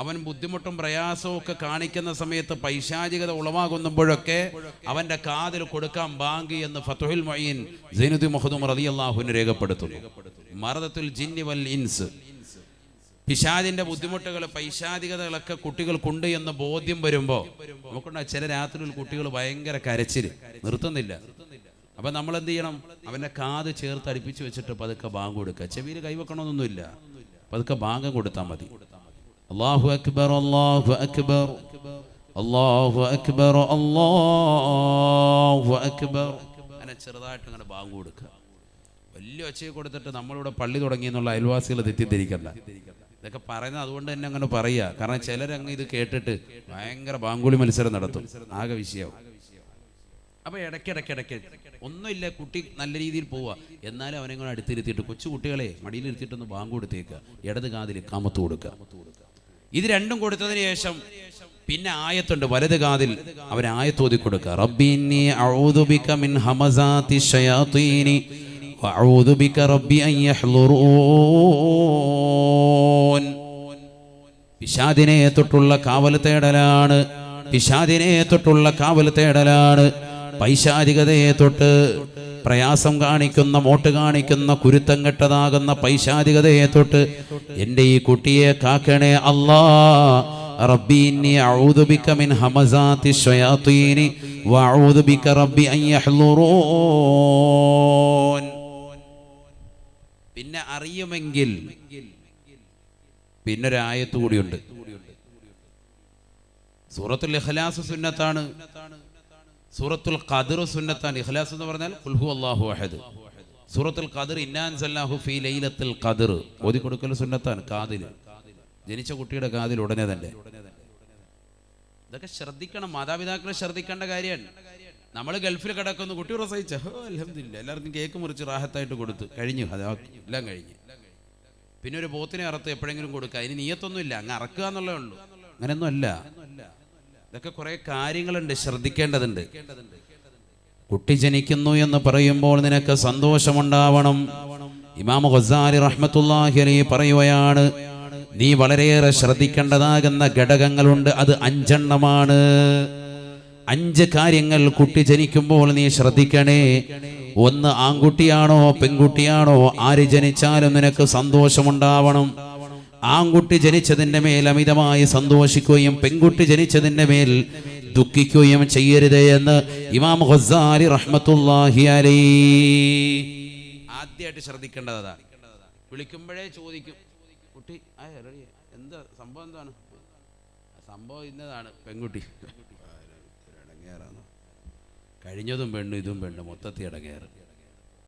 അവൻ ബുദ്ധിമുട്ടും പ്രയാസവും ഒക്കെ കാണിക്കുന്ന സമയത്ത് പൈശാചികത ഉളവാകുമ്പോഴൊക്കെ അവന്റെ കാതിൽ കൊടുക്കാം ബാങ്ക് എന്ന് ഫതുഹുൽ മുഈൻ സൈനുദ്ദീൻ മഖ്ദൂം റളിയല്ലാഹു അൻഹു രേഖപ്പെടുത്തുന്നു. മറദത്തുൽ ജിന്നി വൽ ഇൻസ്, പിശാചിന്റെ ബുദ്ധിമുട്ടുകൾ പൈശാചികതകളൊക്കെ കുട്ടികൾക്കുണ്ട് എന്ന് ബോധ്യം വരുമ്പോൾ നമുക്കുണ്ടാ ചില രാത്രിയിൽ കുട്ടികൾ ഭയങ്കര കരച്ചില് നിർത്തുന്നില്ല. അപ്പൊ നമ്മൾ എന്ത് ചെയ്യണം? അവന്റെ കാത് ചേർത്ത് അടുപ്പിച്ച് വെച്ചിട്ട് പതുക്കെ ബാങ്ക് കൊടുക്കുക. ചെവിയിൽ കൈവെക്കണമെന്നൊന്നുമില്ല, പതുക്കെ ബാങ്ക് കൊടുത്താൽ മതി. അല്ലാഹു അക്ബർ അല്ലാഹു അക്ബർ അല്ലാഹു അക്ബർ അല്ലാഹു അക്ബർ, അങ്ങനെ ചെറുതായിട്ട് അങ്ങനെ ബാങ്ക് കൊടുക്കുക. വലിയ ഒച്ചയെ കൊടുത്തിട്ട് നമ്മളിവിടെ പള്ളി തുടങ്ങി എന്നുള്ള അയൽവാസികൾ തെറ്റിദ്ധരിക്കണ്ട. ഇതൊക്കെ പറയുന്നത് അതുകൊണ്ട് തന്നെ അങ്ങനെ പറയുക. കാരണം ചിലരങ്ങ് ഇത് കേട്ടിട്ട് ഭയങ്കര ബാങ്കുളി മത്സരം നടത്തും, ആകെ വിഷയവും. അപ്പൊ ഇടയ്ക്കിടയ്ക്ക് ഒന്നുമില്ല, കുട്ടി നല്ല രീതിയിൽ പോവുക, എന്നാലും അവനെ കൂടെ അടുത്തിരുത്തിയിട്ട് കൊച്ചു കുട്ടികളെ മടിയിലിരുത്തിയിട്ടൊന്ന് ബാങ്ക് കൊടുത്തേക്കുക, ഇടത് കാതിൽ ഇഖാമത്ത് കൊടുക്കുക. ഇത് രണ്ടും കൊടുത്തതിന് ശേഷം പിന്നെ ആയത്തുണ്ട്, വലത് കാതിൽ അവൻ ആയത്ത് ഓതി കൊടുക്കുക. റബ്ബി ഇന്നി അഊദു ബിക മിൻ ഹമസാതി ശയാതീനി വഅഊദു ബിക റബ്ബി അൻ യഹ്ളുറൂൻ. പിശാചിനെ തൊട്ടുള്ള കാവൽ തേടലാണ്, പിശാചിനെ തൊട്ടുള്ള കാവൽ തേടലാണ്. പൈശാചികതയെ തൊട്ട് പ്രയാസം കാണിക്കുന്ന, മോട്ട് കാണിക്കുന്ന, കുരുത്തം കെട്ടതാകുന്ന പൈശാചികതയെ തൊട്ട് എൻ്റെ ഈ കുട്ടിയെ കാക്കണേ അല്ലാ. റബ്ബി ഇന്നി അഊദു ബിക മിൻ ഹമസാതി ശയാതീനി വഅഊദു ബിക റബ്ബി അൻ യഹ്ളുറൂൻ. പിന്നെ അറിയുമെങ്കിൽ പിന്നൊരായത്ത് കൂടിയുണ്ട്. സൂറത്തുൽ ഇഖ്ലാസ് സുന്നത്താണ്, സൂറത്തുൽ ഖദ്ർ സുന്നത്താണ്. ഇഖ്ലാസ് എന്ന് പറഞ്ഞാൽ ഖുൽ ഹുവല്ലാഹു അഹദ്. സൂറത്തുൽ ഖദ്ർ ഇന്നാ അൻസൽനാഹു ഫീ ലൈലത്തുൽ ഖദ്ർ ഓതി കൊടുക്കൽ സുന്നത്താണ്. കാതിൽ, ജനിച്ച കുട്ടിയുടെ കാതിൽ ഉടനെ തന്നെ. ഇതൊക്കെ ശ്രദ്ധിക്കണം, മാതാപിതാക്കൾ ശ്രദ്ധിക്കേണ്ട കാര്യമാണ്. നമ്മൾ ഗൾഫിൽ കിടക്കുന്നു, കുട്ടി പ്രസവിച്ച അൽഹംദുലില്ലാ എല്ലാവർക്കും കേക്ക് മുറിച്ച് റാഹത്തായിട്ട് കൊടുത്തു, കഴിഞ്ഞു, എല്ലാം കഴിഞ്ഞു. പിന്നെ ഒരു പോത്തിനെ അറുത്ത് എപ്പോഴെങ്കിലും കൊടുക്കുക, അതിന് നിയത്തൊന്നുമില്ല, അങ്ങ് അറക്കുക എന്നുള്ളതേ ഉള്ളൂ. അങ്ങനെയൊന്നും അല്ല. ഇതൊക്കെ കുറെ കാര്യങ്ങളുണ്ട്, ശ്രദ്ധിക്കേണ്ടതുണ്ട്. കുട്ടി ജനിക്കുന്നു എന്ന് പറയുമ്പോൾ നിനക്ക് സന്തോഷമുണ്ടാവണം. ഇമാം ഗസാലി റഹ്മത്തുള്ളാഹി അലൈഹി പറയുകയാണ്, നീ വളരെയേറെ ശ്രദ്ധിക്കേണ്ടതാകുന്ന ഘടകങ്ങളുണ്ട്, അത് 5 എണ്ണമാണ്. 5 കാര്യങ്ങൾ കുട്ടി ജനിക്കുമ്പോൾ നീ ശ്രദ്ധിക്കണേ. ഒന്ന്, ആൺകുട്ടിയാണോ പെൺകുട്ടിയാണോ ആര് ജനിച്ചാലും നിനക്ക് സന്തോഷമുണ്ടാവണം. ആൺകുട്ടി ജനിച്ചതിൻ്റെ മേൽ അമിതമായി സന്തോഷിക്കുകയും പെൺകുട്ടി ജനിച്ചതിൻ്റെ മേൽ ദുഃഖിക്കുകയും ചെയ്യരുത് എന്ന് ഇമാം ഗസാലി റഹ്മത്തുള്ളാഹി അലൈഹി. ആദ്യമായിട്ട് ശ്രദ്ധിക്കേണ്ടത് അതാണ്. വിളിക്കുമ്പോഴേ ചോദിക്കും, കുട്ടി എന്താ സംഭവം, എന്താണ് സംഭവം? ഇന്നതാണ് പെൺകുട്ടി. ഇടങ്ങേറാണ്, കഴിഞ്ഞതും പെണ്ണു ഇതും പെണ്ണു, മൊത്തത്തിൽ ഇടങ്ങേറ്.